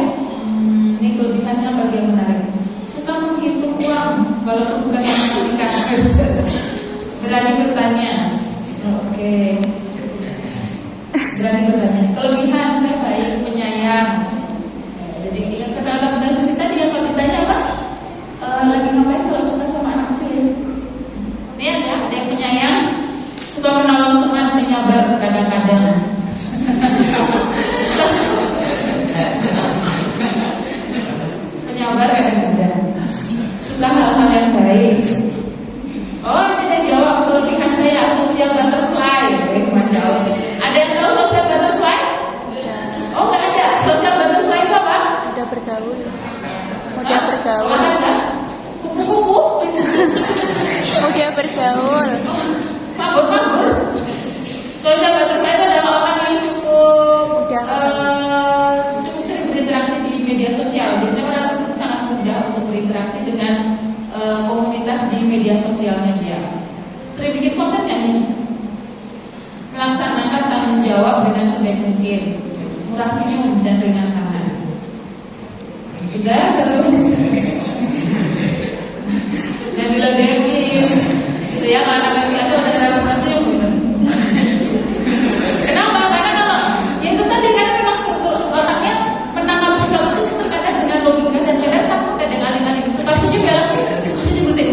Ini kelebihannya bagi yang menarik. Suka menghitung uang walaupun bukan matematika. Berani bertanya. Oke. Berani bertanya. Kelebihan saya baik, penyayang. Jadi ingat kata Bunda Susi tadi yang kalau ditanya apa? Lagi ngapain kalau suka sama anak kecil? Ini ada yang penyayang, suka menolong teman, penyabar kadang-kadang. Penyabar kadang-kadang. Suka hal-hal yang baik. Oh, ini dia jawab kelebihan saya social butterfly. Masya Allah. Ada yang tahu social butterfly? Oh, nggak ada. Social butterfly itu apa? Mudah bergaul. Mudah bergaul. Olahraga? Kupu-kupu? Mudah bergaul. Mabur-mabur. Social butterfly itu adalah melaksanakan tanggung jawab dengan sebaik mungkin, murah senyum dan ringan tangan. Sudah terus dan diledekin itu ya, anak-anak itu ada dalam senyum bener. Kenapa? Karena kalau ya itu tadi kan memang otaknya menangkap sesuatu terkadang dengan logika dan kadang takut, kadang alih-alih suka senyum ya langsung suka senyum berarti.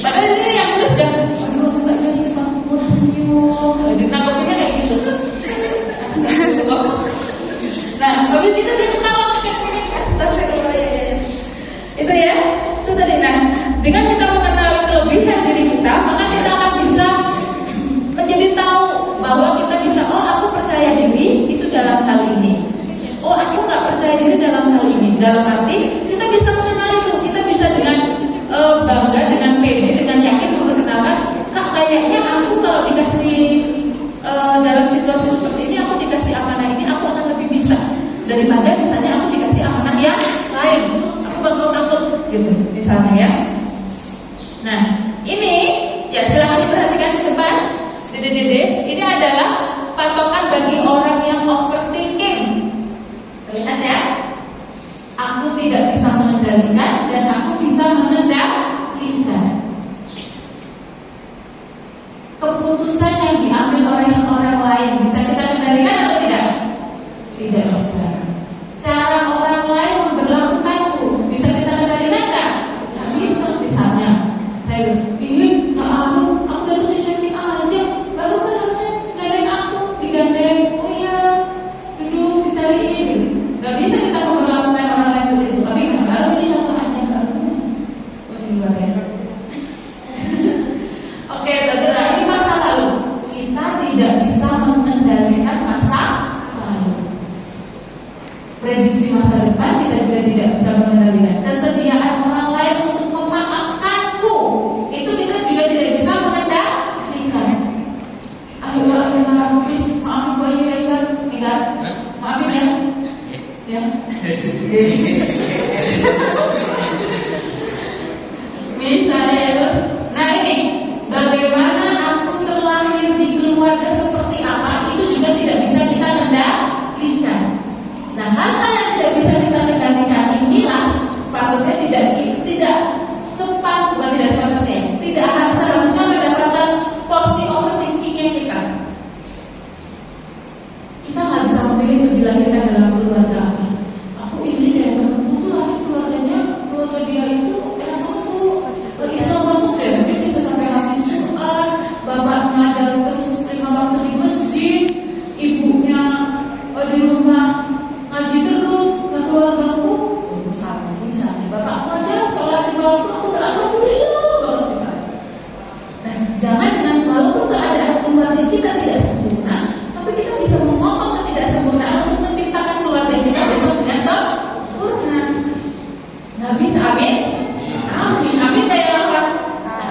Padahal ini yang tulis dan aduh Mbak Jos cepat murah senyum, jadi nanggapinnya kayak gitu. Astagfirullah. Nah, habis itu dia ketawa astagfirullah. Itu ya, itu tadi. Nah, dengan kita mengenali kelebihan diri kita, maka kita akan bisa menjadi tahu bahwa kita bisa, oh aku percaya diri itu dalam hal ini, oh aku nggak percaya diri dalam hal ini. Dalam arti kita bisa mengenali itu, kita bisa dengan bangga, dengan pede, dengan yakin memperkenalkan, kak kayaknya aku kalau dikasih dalam situasi seperti ini, aku dikasih amanah ini, aku akan lebih bisa daripada misalnya aku dikasih amanah yang lain, aku bakal takut gitu misalnya ya. Nah ini ya silahkan diperhatikan ke depan, dede, ini adalah patokan bagi orang yang overthinking. Lihat ya, aku tidak bisa mengendalikan dan aku bisa mengendalikan. Keputusan yang diambil oleh orang lain bisa kita kendalikan atau tidak? Tidak bisa. Cara orang lain memperlakukanku bisa kita kendalikan nggak? Nggak bisa. Misalnya saya ingin Pak Arun, aku datang di check-in aja, baru kan harusnya gandeng aku, digandeng. Oh iya, duduk dicari ini. Nggak bisa kita memperlakukan orang lain seperti itu. Tapi nggak, baru ini contoh aja nggak. Oh di luar ya. Oke, tentunya ini masa lalu. Kita tidak bisa mengendalikan masa lalu. Prediksi masa depan kita juga tidak bisa mengendalikan. Kesediaan orang lain untuk memaafkanku itu kita juga tidak bisa mengendalikan. Ayo, please maafin gue ya, Ikan. Maafin ya. Ya. Misalnya itu, nah ini bagaimana aku terlahir di keluarga seperti apa itu juga tidak bisa kita kendalikan. Nah, hal-hal yang tidak bisa kita kendalikan inilah sepatutnya tidak seharusnya mendapatkan porsi overthinkingnya kita. Kita nggak bisa memilih untuk dilahirkan dalam keluarga apa. Aku ini deh, temanku tuh lahir keluarga dia itu enak banget tuh, Islam banget deh, mungkin bisa sampai habis Quran, bapaknya ngajar terus 5 waktu di masjid, ibunya di rumah ngaji terus. Nah keluargaku misalnya bapakku aja sholat 5 waktu, aku udah alhamdulillah banget misalnya. Nah jangan dengan walaupun keadaan keluarga kita tidak sempurna, tapi kita bisa memotong ketidaksempurnaan untuk menciptakan keluarga kita besok dengan sempurna. Nggak bisa, amin? Amin kayak apa?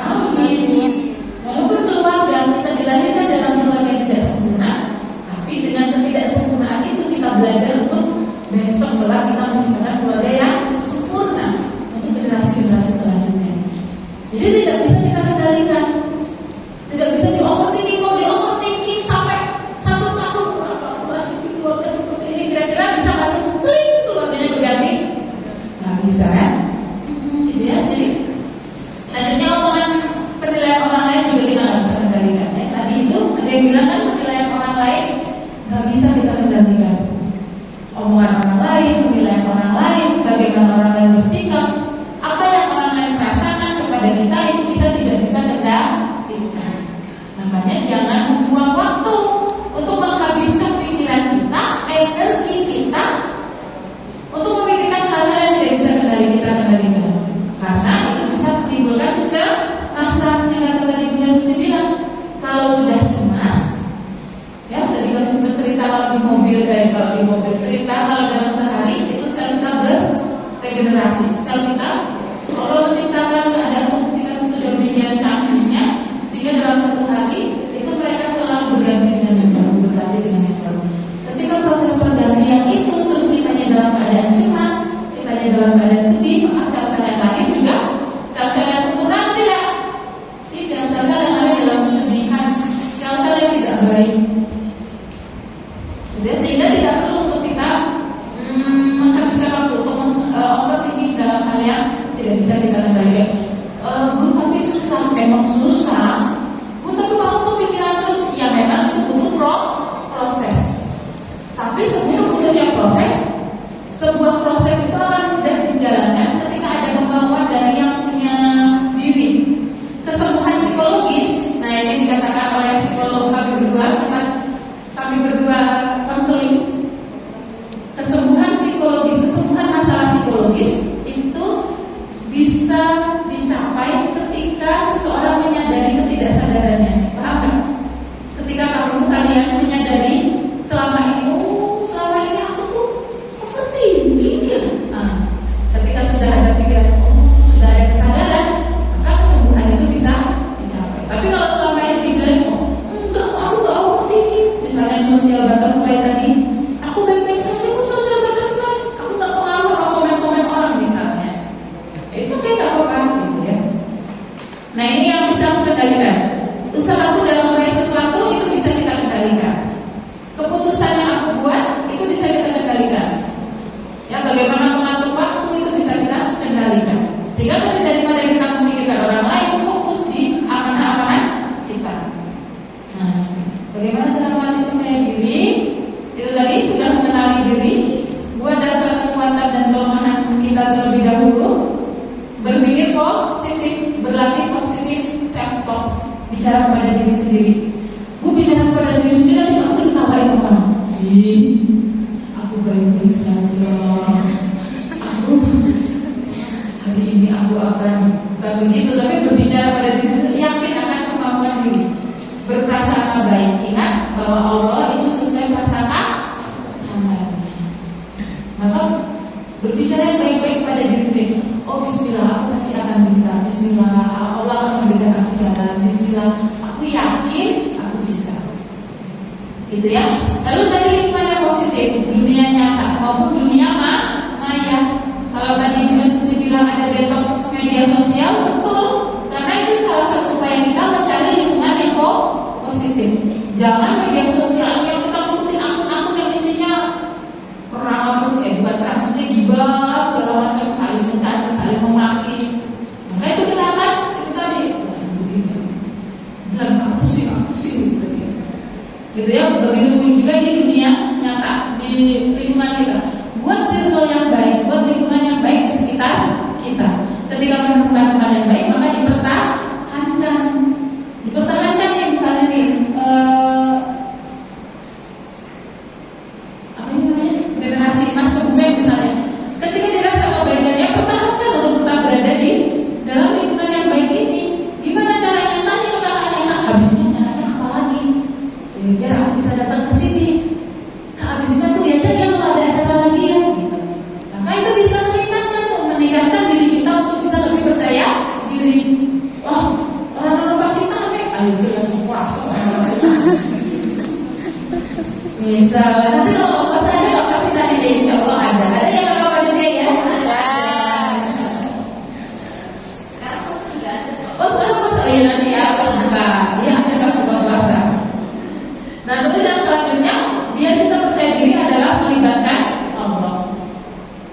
Amin. Walaupun keluarga kita dilahirkan dalam keluarga yang tidak sempurna, tapi dengan ketidaksempurnaan itu kita belajar untuk besok kelak kita menciptakan keluarga yang sempurna untuk generasi-generasi selanjutnya. Jadi tidak bisa kita kendalikan, tidak bisa di overthinking. Mau di overthinking sampai 1 tahun di keluarga seperti ini, kira-kira bisa nggak terus sering keluarganya berganti? Nggak bisa kan? Gitu ya. Jadi lanjutnya omongan penilaian orang lain juga kita nggak bisa kendalikan. Ya. Tadi itu ada yang bilang kan penilaian orang lain nggak bisa kita kendalikan. Omongan orang lain, penilaian orang lain, bagaimana orang lain bersikap, apa yang orang lain rasakan kepada kita itu kita tidak bisa kendalikan. Makanya jangan membuang waktu untuk menghabiskan pikiran kita, energi kita untuk memikirkan hal-hal yang tidak bisa kita kendalikan. Karena itu bisa menimbulkan kecemasan. Yang tadi Bunda Susi bilang, kalau sudah cemas, ya tadi kan sempat cerita kalau di mobil cerita kalau dalam sehari itu sel kita beregenerasi, sel kita Allah menciptakan keadaan tubuh kita itu sudah demikian canggihnya sehingga dalam 1 hari itu mereka selalu berganti dengan yang baru. Ketika proses pergantian itu terus kitanya dalam keadaan cemas, kitanya dalam keadaan sedih, maka sel-sel yang lahir juga sel-sel yang sempurna tidak. Sel-sel baik. Jadi, sehingga tidak perlu untuk kita menghabiskan waktu untuk overthinking dalam hal yang tidak bisa kita kendalikan. Bu, tapi susah, memang susah. Bu, tapi kamu tuh pikiran terus, ya memang itu butuh proses. Tapi sebutuh-butuhnya proses, sebuah proses itu akan mudah dijalankan ketika ada kemauan dari yang punya diri. Kesembuhan psikologis, nah ini dikatakan oleh psikolog kami berdua konseling. Kesembuhan psikologis, kesembuhan masalah psikologis itu bisa dicapai ketika seseorang menyadari ketidaksadarannya. Paham nggak? Ketika kalian menyadari selama ini aku tuh overthinking ya. Nah, ketika sudah ada pikiran, sudah ada kesadaran, maka kesembuhan itu bisa dicapai. Tapi kalau selama ini dibilang, enggak, aku nggak overthinking. Misalnya social butterfly tadi, aku baik-baik saja, aku social butterfly, aku nggak pengaruh sama komen-komen orang misalnya. Itu nggak apa-apa gitu ya. Nah ini yang bisa aku kendalikan. Usahaku dalam meraih sesuatu itu bisa kita kendalikan. Keputusan yang aku buat itu bisa kita kendalikan. Ya, bagaimana mengatur waktu itu bisa kita kendalikan. Sehingga daripada kita memikirkan orang lain, fokus di amanah-amanah kita. Nah, bagaimana cara melatih percaya diri? Itu tadi sudah mengenali diri, buat daftar kekuatan dan kelemahan kita terlebih dahulu, berpikir positif, berlatih positif self-talk, bicara kepada diri sendiri. Bu, bicara kepada diri sendiri nanti aku diketawain orang. Aku baik-baik saja. Hari ini aku akan bukan begitu, tapi berbicara pada diri sendiri, yakin akan kemampuan diri, berprasangka baik. Ingat bahwa Allah itu sesuai prasangka hambanya. Maka berbicara yang baik-baik pada diri sendiri. Oh Bismillah, aku pasti akan bisa. Bismillah, Allah akan memberikan aku jalan. Bismillah, aku yakin aku bisa. Gitu ya. Lalu cari lingkungan yang positif, dunia nyata maupun dunia maya. Kalau tadi Mbak Susi bilang ada detox media sosial, betul. Karena itu salah satu upaya kita mencari lingkungan yang positif. Jangan media sosial yang kita mengikuti akun-akun yang isinya perang bukan perang, maksudnya gibah segala macam, saling mencaci, saling memaki. Maka itu kita akan itu tadi, jangan aku sih gitu ya. Gitu ya. Begitu juga di dunia nyata, di lingkungan kita. Buat circle yang baik, buat lingkungan yang baik di sekitar kita. Ketika menemukan teman yang baik, maka dipertahankan ya. Misalnya nih, generasi emas kebumen misalnya. Ketika dirasa kebaikannya, pertahankan untuk tetap berada di dalam lingkungan yang baik ini. Gimana caranya? Tanya ke kakaknya, habisnya caranya apa lagi? Biar aku bisa datang ke sini. Habis itu aku diajak ya kalau ada acara lagi ya. Gitu. Maka itu bisa meningkatkan diri kita untuk bisa lebih percaya diri. Wah, orang-orang Pacitan nih, ayo kita langsung puasa. Misal, nanti kalau puasa ada nggak Pacitan ya? Insya Allah ada. Ada yang nggak apa dia ya? Ada. Oh, sekarang puasa ya nanti ya pas buka. Ya, nanti pas buka puasa. Nah, terus yang selanjutnya, biar kita percaya diri adalah melibatkan Allah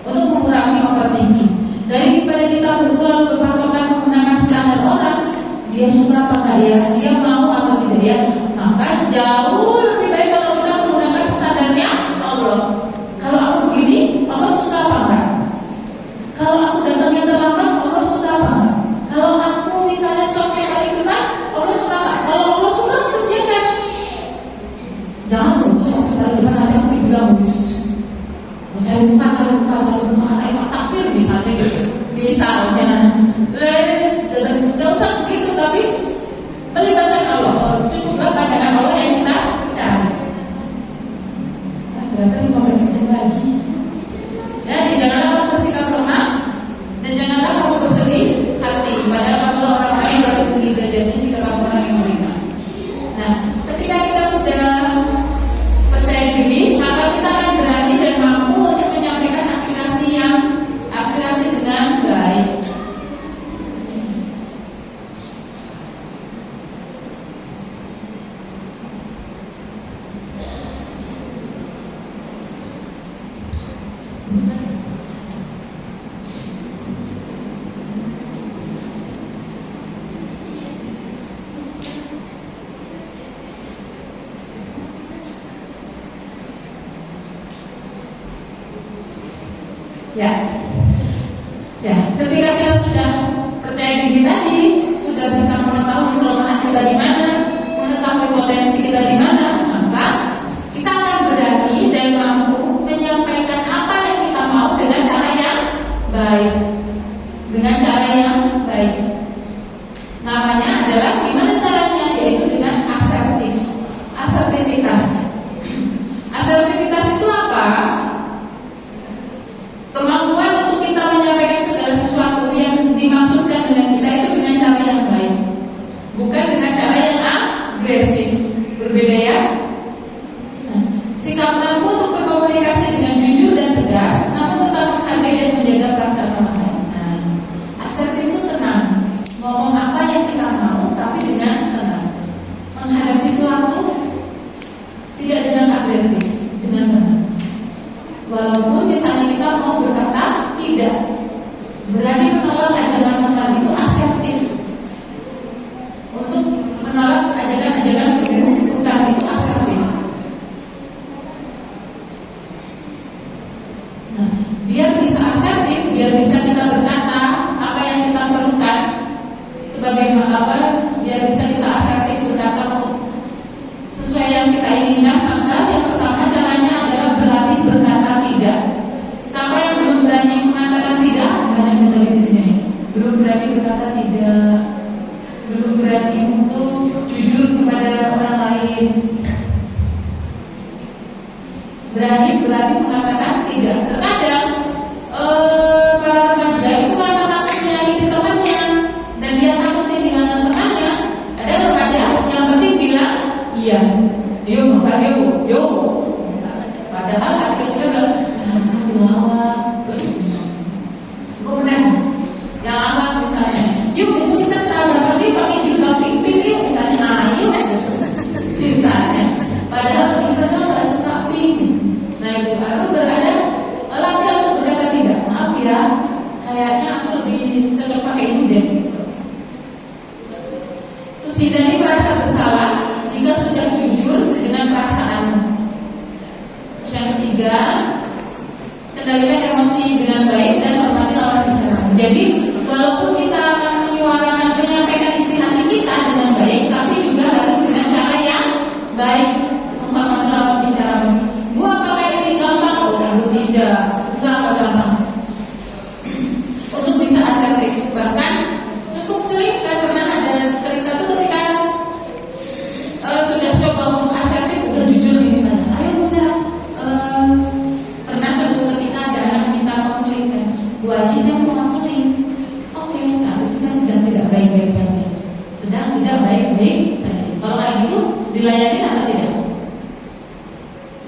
untuk mengurangi overthinking. Daripada kita selalu berpatokan menggunakan standar orang, dia suka apa enggak ya, dia mau atau tidak ya, maka jauh lebih baik kalau kita menggunakan standarnya Allah. Kalau aku begini, Allah suka apa enggak? Kalau aku datangnya terlambat, Allah suka apa enggak? Kalau aku misalnya softnya paling depan, Allah suka enggak? Kalau Allah suka, kerjakan. Jangan nunggu softnya paling depan nanti aku dibilang cari muka anak takbir misalnya gitu. Misalnya, nggak usah begitu, tapi melibatkan Allah. Cukuplah pandangan Allah yang kita cari. Ternyata 15 menit lagi. Ya, janganlah kamu bersikap lemah dan janganlah kamu bersedih hati. Padahal kamu orang-orang yang baru derajatnya jika kamu orang yang beriman. Nah, ketika kita sudah percaya diri, maka kita akan berani dan mampu untuk menyampaikan aspirasi dengan baik. Ya, ketika kita sudah percaya diri tadi, sudah bisa mengetahui kelemahan kita di mana, mengetahui potensi kita di mana, maka kita akan berani dan mampu menyampaikan apa yang kita mau dengan cara yang baik. Dengan cara yang baik. Namanya adalah gimana caranya, yaitu dengan asertif. Asertivitas. Asertivitas itu apa? Kemampuan untuk kita menyampaikan segala sesuatu yang dimaksudkan dengan kita itu dengan cara yang baik, bukan dengan cara yang agresif. Berbeda ya. Nah, sikap mampu untuk berkomunikasi dengan jujur dan tegas, namun tetap menghargai dan menjaga perasaan orang lain. Nah, asertif itu tenang, ngomong apa yang kita mau, tapi dengan tenang. Menghadapi sesuatu tidak dengan agresif, dengan tenang. Walaupun misalnya kita mau berkata tidak, berani menolak ajaran teman itu asertif. Untuk menolak ajaran-ajaran keburukan itu asertif. Nah, biar bisa asertif, biar bisa kita berkata apa yang kita perlukan sebagai apa, biar bisa kita asertif berkata untuk sesuai yang kita inginkan, maka yang pertama caranya adalah berlatih berkata tidak. Siapa yang belum berani mengatakan tidak? Banyak yang tadi di sini. Belum berani berkata tidak, belum berani untuk jujur kepada orang lain. Berani berlatih mengatakan tidak. Terkadang para remaja itu karena takut menyakiti temannya dan dia takut kehilangan temannya. Ada remaja yang penting bilang iya, yuk makan yuk. Padahal hati kecil adalah jangan dilawat, terus kok menang? Yang amat misalnya, yuk besok kita seragam pergi pakai jilbab pink yuk, misalnya ayo, misalnya. Padahal kita nggak suka pink. Nah itu baru berada latihan untuk berkata tidak. Maaf ya, kayaknya aku lebih cocok pakai ini deh. Terus hindari merasa bersalah jika sudah jujur dengan perasaanmu. Yang ketiga, kendalikan emosi dengan baik dan hormati lawan bicara. Jadi, walaupun kita akan menyuarakan, menyampaikan isi hati kita dengan baik, tapi juga harus dengan cara yang baik, menghormati lawan bicara. Gua pakai ini gampang? Oh, tentu tidak. Enggak gampang. Untuk bisa asertif, bahkan cukup sering saya pernah ada cerita tuh ketika sudah coba untuk asertif, udah jujur nih misalnya, ayo bunda, pernah suatu ketika ada anak minta konseling kan, Bu Haji saya mau konseling. Oke, saat itu saya sedang tidak baik-baik saja, sedang tidak baik-baik saja. Kalau kayak gitu dilayani atau tidak?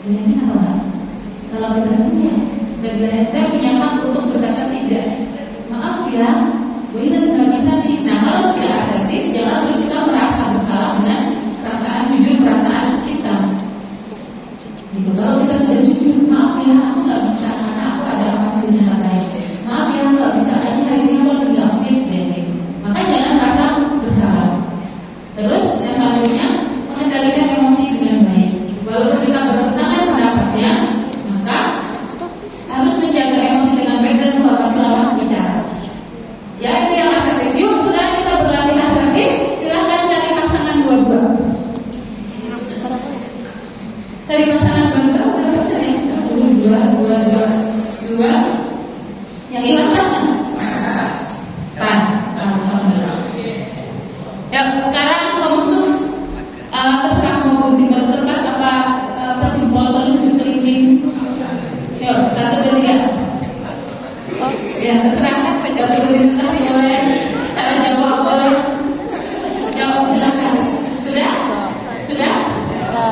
Dilayani atau enggak? Kalau kita punya dan dilayani, saya punya hak untuk berkata tidak. Maaf ya, Bu ini nggak bisa nih. Nah kalau sudah asertif, jangan terus kita merasa bersalah dengan perasaan jujur perasaan kita. Gitu. Kalau kita sudah jujur, maaf ya, aku nggak bisa karena aku ada amat dengan lain. Maaf ya, nggak bisa kayaknya hari ini aku lagi nggak fit deh. Gitu. Maka jangan merasa bersalah. Terus yang selanjutnya mengendalikan emosi dengan baik. Walaupun kita bertentangan pendapatnya, maka harus menjaga emosi dengan baik dan menghormati lawan bicara. Ya itu yang asertif. Yuk, setelah kita berlatih asertif, silakan cari pasangan dua-dua. Cari pasangan dua-dua, berapa persen ya? Dua. Yang hilang pas kan? Pas. Alhamdulillah. Ya, sekarang homesup terserah mau gunting kertas apa jempol telunjuk kelingking. Yuk, 1, 2, 3. Ya, terserah. Bagi gunting kertas boleh. Cara jawab boleh. Jawab silakan. Sudah? Sudah.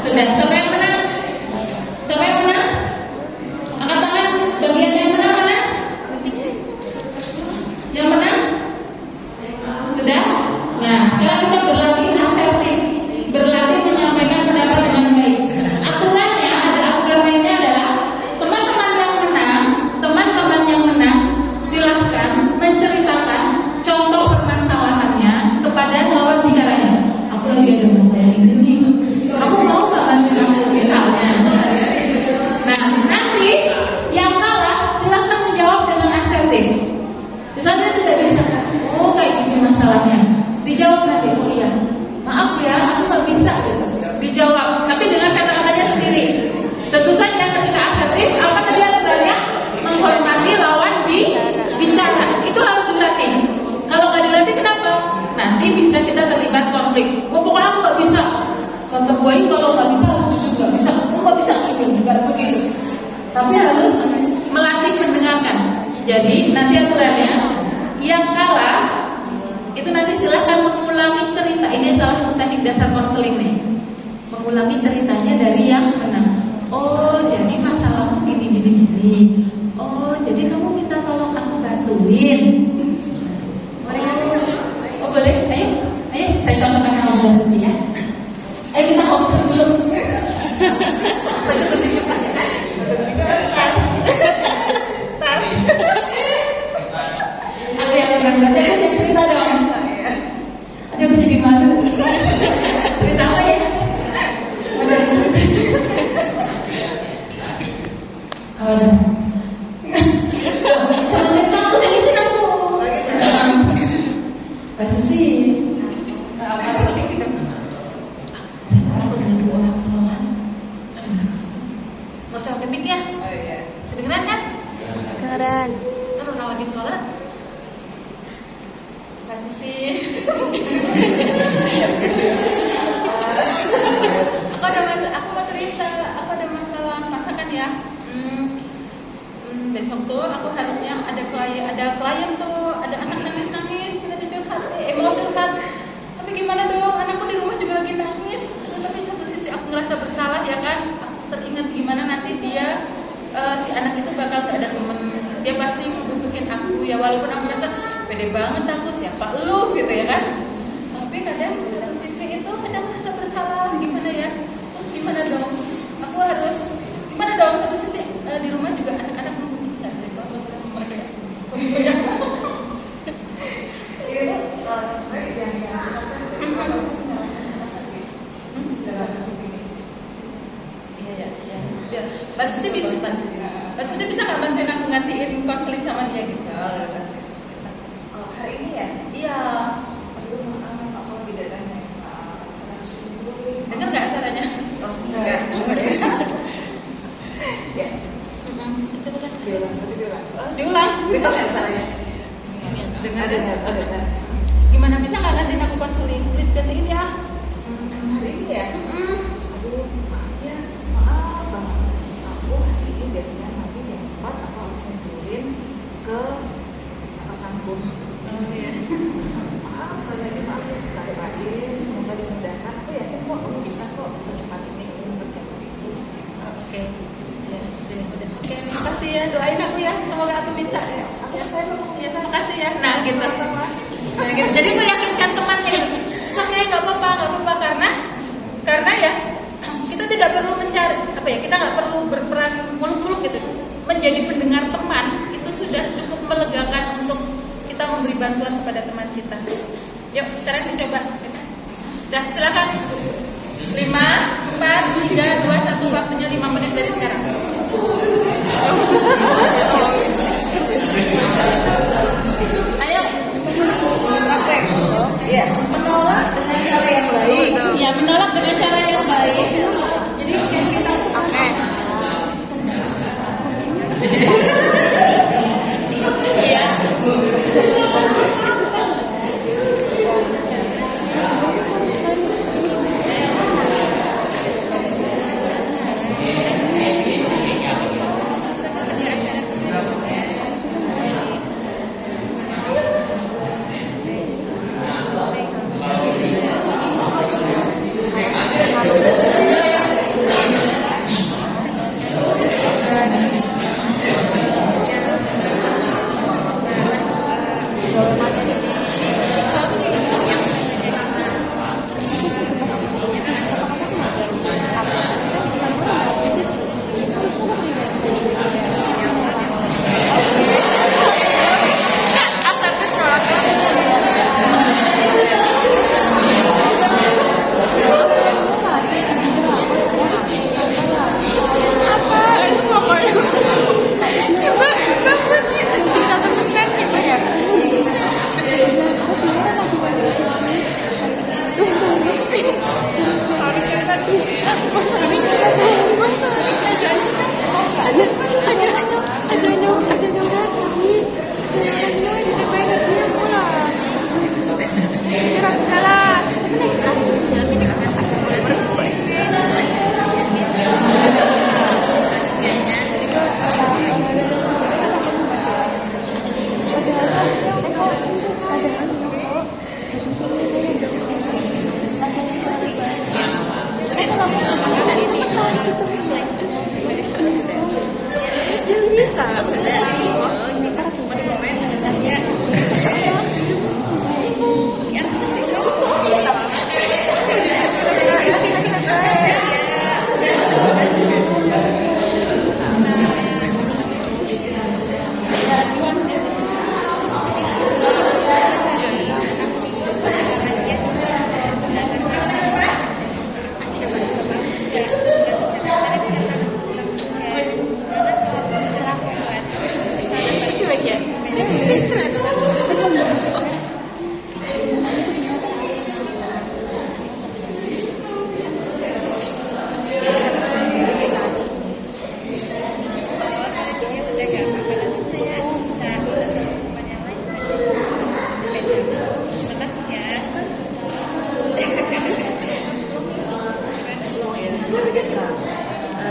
Siapa yang menang? Siapa yang menang? Angkat tangan. Bagian yang menang mana? Yang menang? Sudah? Nah, sekarang kita berlatih asertif, berlatih menyampaikan pendapat dengan baik. Aturannya, ada aturan mainnya adalah teman-teman yang menang, bisa gitu dijawab, tapi dengan kata-katanya sendiri. Tentu saja ketika asertif, apa tadi aturannya? Menghormati lawan bicara. Itu harus dilatih. Kalau nggak dilatih kenapa? Nanti bisa kita terlibat konflik. Pokoknya aku nggak bisa. Kata gue kalau nggak bisa, aku juga nggak bisa. Aku nggak bisa juga begitu. Tapi harus melatih mendengarkan. Jadi nanti aturannya yang kalah itu nanti silahkan mengulangi cerita. Ini salah satu teknik dasar konseling nih. Mengulangi ceritanya dari yang menang. Oh, jadi masalahmu gini. Oh, jadi kamu minta tolong aku bantuin. Boleh? Oh, boleh. Ayo, saya contohkan kamu Susi ya. Ayo kita observe dulu. Tas. Ada yang kurang berarti aku yang cerita dong. Ada aku jadi malu. Cerita apa ya? Mau jadi cerita. Apa dong? Sama cerita aku seriusin aku. Mbak Susi. Apa kita? Saya takut dengan dua orang sekolahan. Nggak usah pakai mic ya. Kedengeran kan? Keren. Terus orang lagi sholat. Mbak Susi. Aku mau cerita. Aku ada masalah masakan ya. Besok tuh aku harusnya ada klien tuh, ada anak nangis minta curhat, mau curhat. Tapi gimana dong, anakku di rumah juga lagi nangis. Tapi satu sisi aku ngerasa bersalah ya kan. Aku teringat gimana nanti dia si anak itu bakal gak ada temen. Dia pasti ngebutuhin aku ya, walaupun aku rasa pede banget aku, siapa lu gitu ya kan. Tapi kadang satu sisi itu kadang merasa bersalah, gimana ya. Terus gimana dong, aku harus gimana dong, satu sisi di rumah juga anak-anak nggak sih apa mereka ya. Iya. Mbak Susi bisa nggak bantuin aku gantiin konseling sama dia gitu? Oh, hari ini ya? Iya. Aduh, maaf, aku tidak tanya. Dengar nggak suaranya? Oh, enggak. Ya. Coba kan. Diulang. Diulang. Betul nggak suaranya? Dengar. Ada. Gimana bisa nggak gantiin aku konseling? Please gantiin ya. Hari ini ya? Aduh, maaf ya. Maaf banget. Aku hari ini jadinya nanti jam 4 aku harus ngumpulin ke atasanku. Oh iya. Maaf, sekali lagi maaf ya. Kakak Bain, semoga dimudahkan. Aku yakin kok kamu bisa kok secepat ini mengerjakan itu. Oke. Ya, udah. Oke, makasih ya. Doain aku ya. Semoga aku bisa. Aku saya mau Ya, terima kasih ya. Nah, gitu. sama. Nah, gitu. Jadi meyakinkan temannya. Saya nggak apa-apa karena ya kita tidak perlu mencari apa ya, kita nggak perlu berperan muluk-muluk gitu. Menjadi pendengar teman itu sudah cukup melegakan untuk kita memberi bantuan kepada teman kita. Yuk, sekarang dicoba. Dah, silakan. 5, 4, 3, 2, 1, waktunya 5 menit dari sekarang. Ayo. Iya, menolak dengan cara yang baik. Ya, menolak dengan cara yang baik. Jadi kita oke. Iya.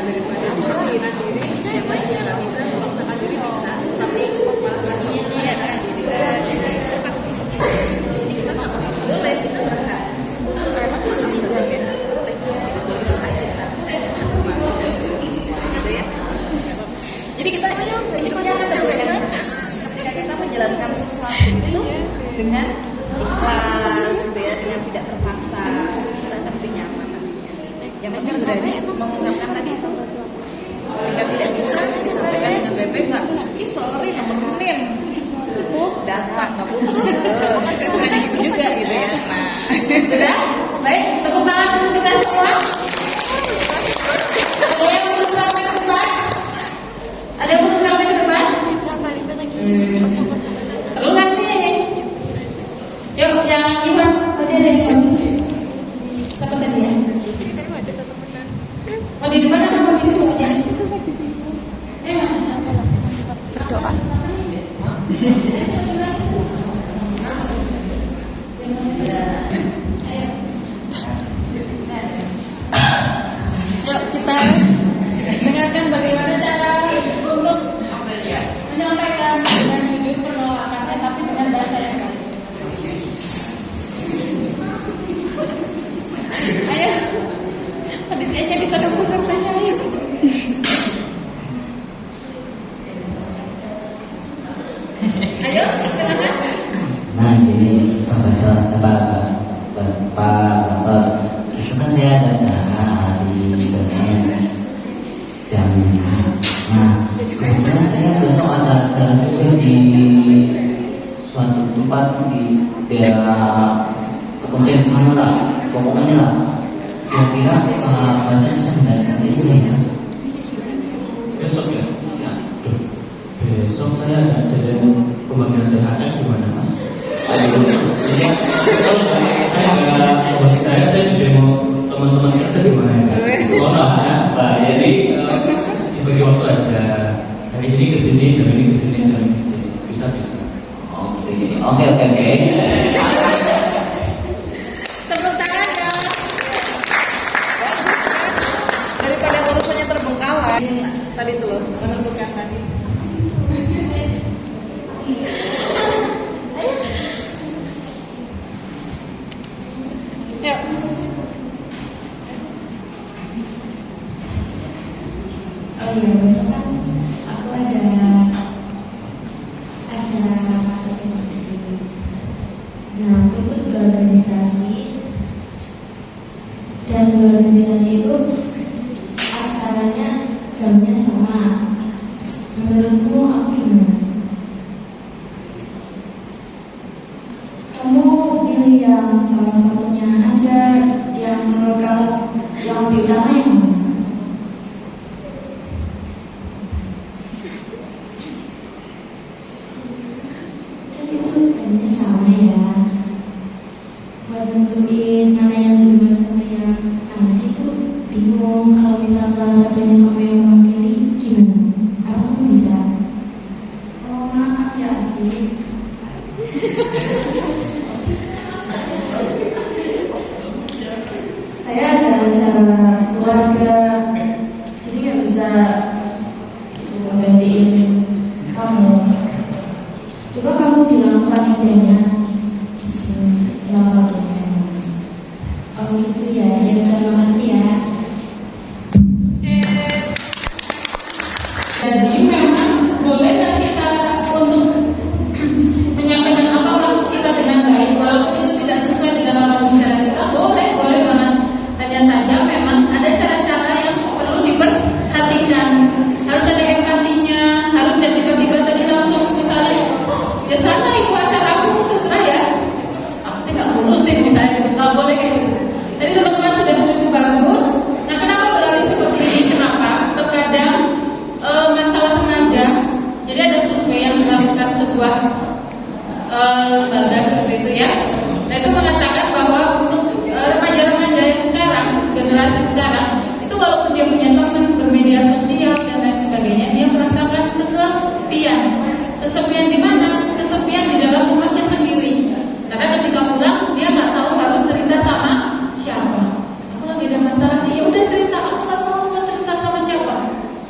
daripada memaksakan diri yang masih nggak bisa, memaksakan diri bisa tapi malah kacau sendiri. Jadi kita nggak boleh, kita berhak karena kita bisa gitu ya. Jadi kita ketika kita menjalankan sesuatu itu dengan ikhlas gitu ya, dengan tidak terpaksa, kita akan lebih nyaman nantinya. Yang penting berani mengungkapkan tadi itu. Jika tidak bisa disampaikan dengan baik-baik, nggak, sorry nggak nemenin, butuh datang, nggak butuh, saya bukannya gitu juga gitu ya. Nah, sudah baik, tepuk tangan untuk kita semua. Ada yang belum sampai ke depan? Ada yang belum sampai ke depan? Perlu nggak nih? Yuk, yang Iwan tadi ada yang bagus. Siapa tadi ya? Mau di depan atau mau di situ aja? Mas. Berdoa. Yuk kita dengarkan bagaimana cara untuk menyampaikan dengan jujur penolakannya, tapi dengan bahasa yang baik. Ayo, panitianya ditodong pesertanya, ayo. Ayo, silakan. Nah gini Pak Basar, besok kan saya ada acara hari Senin jam 5. Nah kemudian saya besok ada acara juga di suatu tempat di daerah Keponcen sana lah, pokoknya lah. Kira-kira Pak Basar bisa mendengarkan saya ini ya? Besok ya? Besok saya ada pembagian THR di mana Mas? Kalau saya nggak pembagian THR, saya juga mau teman-teman kerja di mana ya? Oh ya, Pak. Jadi dibagi waktu aja. Hari ini kesini, jam ini kesini, jam ini kesini. Bisa. Oke. Tepuk tangan ya. daripada urusannya terbengkalai, tadi tuh loh, menentukan tadi. Yuk. Oh iya, besok kan aku ada acara organisasi. Nah, aku ikut berorganisasi, dan berorganisasi itu acaranya jamnya sama. Menurutmu aku gimana? Kamu pilih yang salah satunya aja, yang menurut kamu yang lebih utama yang mana? Kan itu jamnya sama ya. Buat nentuin mana yang duluan sama yang nanti tuh bingung. bingung kalau misal salah satunya kamu yang mewakili, gimana? Apa kamu bisa? Oh maaf ya Asti. Saya ada acara keluarga, jadi nggak bisa gantiin kamu. Coba kamu bilang ke panitianya, izin salah satunya. Oh gitu ya, ya udah makasih ya. Jadi memang boleh kan kita untuk menyampaikan apa maksud kita dengan baik, walaupun itu tidak sesuai dengan lawan bicara kita, boleh banget. Hanya saja memang ada cara-cara yang perlu diperhatikan. Harus ada empatinya, harus tidak tiba-tiba tadi langsung misalnya, ya sana ikut acaramu terserah ya. Aku sih nggak ngurusin misalnya gitu, nggak boleh kayak gitu. Jadi teman-teman sudah cukup bagus. Nah kenapa berarti seperti ini? Kenapa? Terkadang masalah remaja. Jadi ada survei yang melakukan sebuah lembaga seperti itu ya. Nah itu mengatakan bahwa untuk remaja-remaja yang sekarang, generasi sekarang, itu walaupun dia punya teman bermedia sosial dan lain sebagainya, dia merasakan kesepian. Kesepian di mana? Kesepian di dalam rumahnya sendiri. Karena ketika pulang dia nggak tahu harus cerita sama siapa. Aku lagi ada masalah nih, ya udah cerita. Aku nggak tahu mau cerita sama siapa.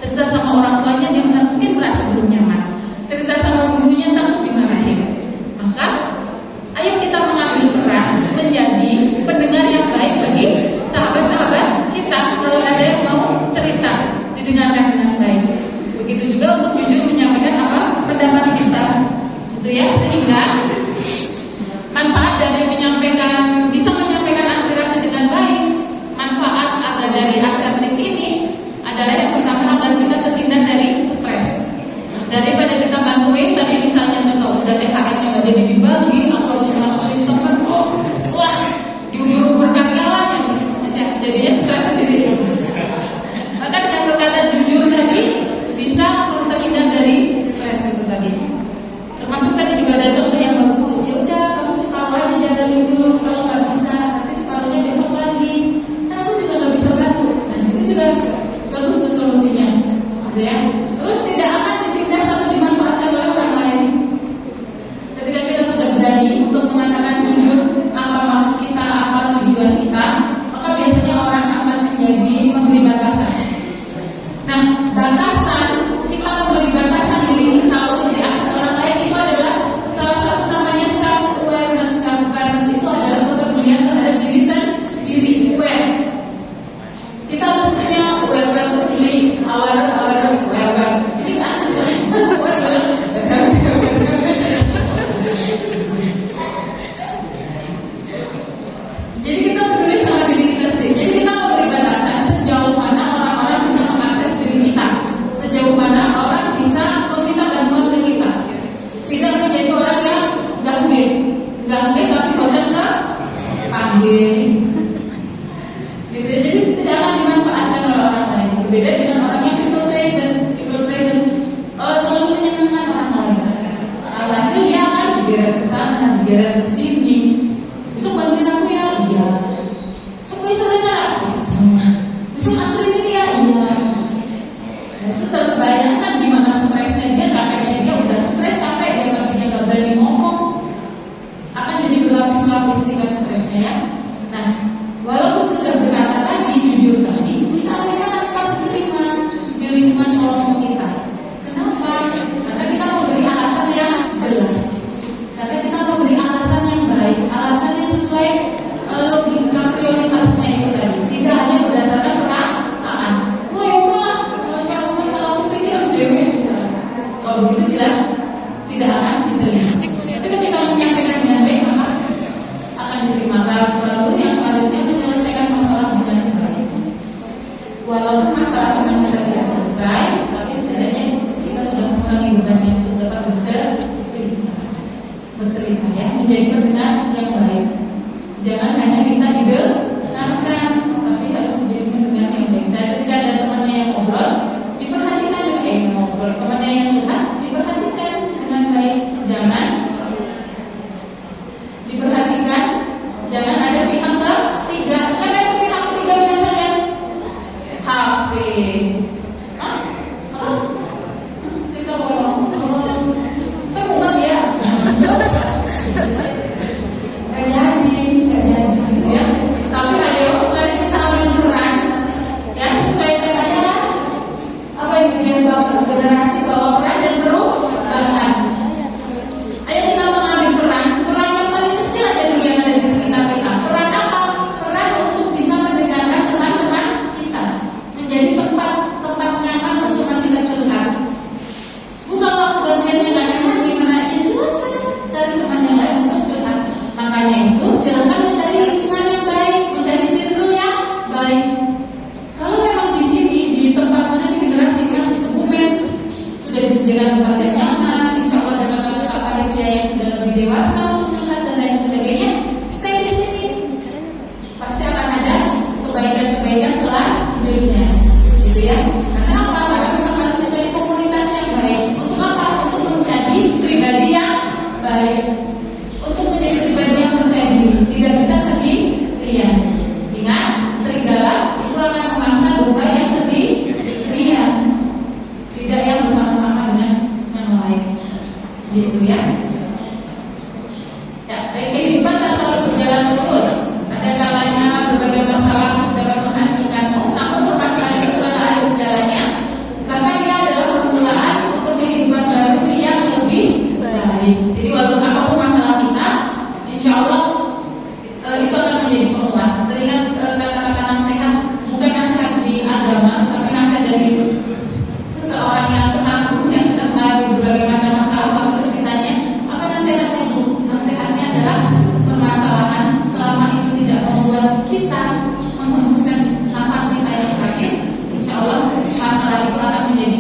Cerita sama orang tuanya dia mungkin merasa belum nyaman. Cerita sama gurunya takut dimarahin. Maka ayo kita mengambil peran menjadi pendengar yang baik bagi sahabat-sahabat kita. Kalau ada yang mau cerita, didengarkan dengan baik. Begitu juga untuk jujur menyampaikan apa pendapat kita, gitu ya. Sehingga manfaat dari bisa menyampaikan aspirasi dengan baik. Manfaat agar dari asertif ini adalah yang pertama agar kita terhindar dari stres. Daripada kita bantuin tadi misalnya contoh udah THR-nya nggak jadi dibagi atau ngelaporin teman, wah diubur-ubur karyawannya, jadinya stres sendiri. Maka dengan berkata jujur tadi bisa terhindar dari stres itu tadi. Termasuk tadi juga ada contoh yang bagus. Ya udah kamu separuh aja jalanin dulu, kalau nggak bisa nanti separuhnya besok lagi. Karena aku juga nggak bisa bantu. Nah itu juga bagus tuh solusinya, gitu ya. Terus tidak akan ditindas atau dimanfaatkan oleh orang lain. Ketika kita sudah berani untuk mengatakan jujur apa maksud kita, apa tujuan kita, maka biasanya orang akan menjadi memberi batasan. Nah, batasan kita memberi batasan diri kita untuk diakses orang lain itu adalah salah satu namanya self awareness. Self awareness itu adalah kepedulian terhadap diri sendiri. Aware. Kita harus punya aware, peduli, aware. Ini kan jadi kita peduli sama diri kita sendiri. Jadi kita memberi batasan sejauh mana orang-orang bisa mengakses diri kita, sejauh mana orang bisa meminta bantuan ke kita. Tidak menjadi orang yang gangge tapi boten ke panggil. Gitu. Jadi tidak akan dimanfaatkan oleh orang lain. Berbeda dengan orang yang people pleasant, selalu menyenangkan orang lain. Hasil dia akan digeret ke sana, digeret ke sini. Besok bantuin aku ya, iya. Besok bisa benar, bisa. Besok anterin ini ya, iya. Nah, itu terbayangkan gimana stresnya dia, capeknya dia, udah stres sampai dia tapi dia nggak berani ngomong. Akan jadi berlapis-lapis tingkat stresnya ya. Nah, walaupun sudah berkata tadi, jujur tadi, kita akan tetap diterima di lingkungan kelompok kita. Kenapa? Karena kita memberi alasan yang jelas. Karena kita memberi alasan yang baik, alasan yang sesuai logika prioritasnya itu tadi. Tidak hanya berdasarkan perasaan. Oh ya udah, kalau masalah aku pikir dewe. Kalau begitu jelas tidak akan diterima. Tapi ketika menyampaikan dengan baik maka akan diterima. Lalu yang selanjutnya menyelesaikan masalah dengan baik. Walaupun masalah dengan kita tidak selesai, tapi setidaknya kita sudah mengurangi bebannya untuk dapat bercerita ya, menjadi pendengar yang baik. Jangan hanya bisa didengarkan, tapi harus menjadi pendengar yang baik. Dan ketika ada temannya yang ngobrol, diperhatikan juga ngobrol. Temannya yang curhat, diperhatikan dengan baik. Jangan diperhatikan, jangan ada pihak ketiga. Siapa itu pihak ketiga biasanya? sulitnya, gitu ya. Karena apa? Karena memang harus mencari komunitas yang baik. Untuk apa? Untuk menjadi pribadi yang baik. Untuk menjadi pribadi yang percaya diri, tidak bisa sendirian. Ingat, serigala itu akan memangsa domba yang sendirian, tidak yang bersama-sama dengan yang lain, gitu ya. Ya, baik, kehidupan tak selalu berjalan lurus. Ada kalanya berbagai masalah dapat menghancurkanmu, namun permasalahan itu adalah akhir segalanya. Bahkan dia adalah permulaan untuk kehidupan baru yang lebih baik. Jadi walaupun apapun masalah kita, insya Allah itu akan menjadi penguat. Teringat kata-kata nasihat, bukan nasihat di agama, tapi nasihat dari seseorang yang tangguh yang sedang mengalami berbagai macam masalah. Waktu itu ditanya, apa nasihatnya Bu? Nasihatnya adalah permasalahan selama itu tidak membuat kita menghembuskan nafas kita yang terakhir, insya Allah masalah itu akan menjadi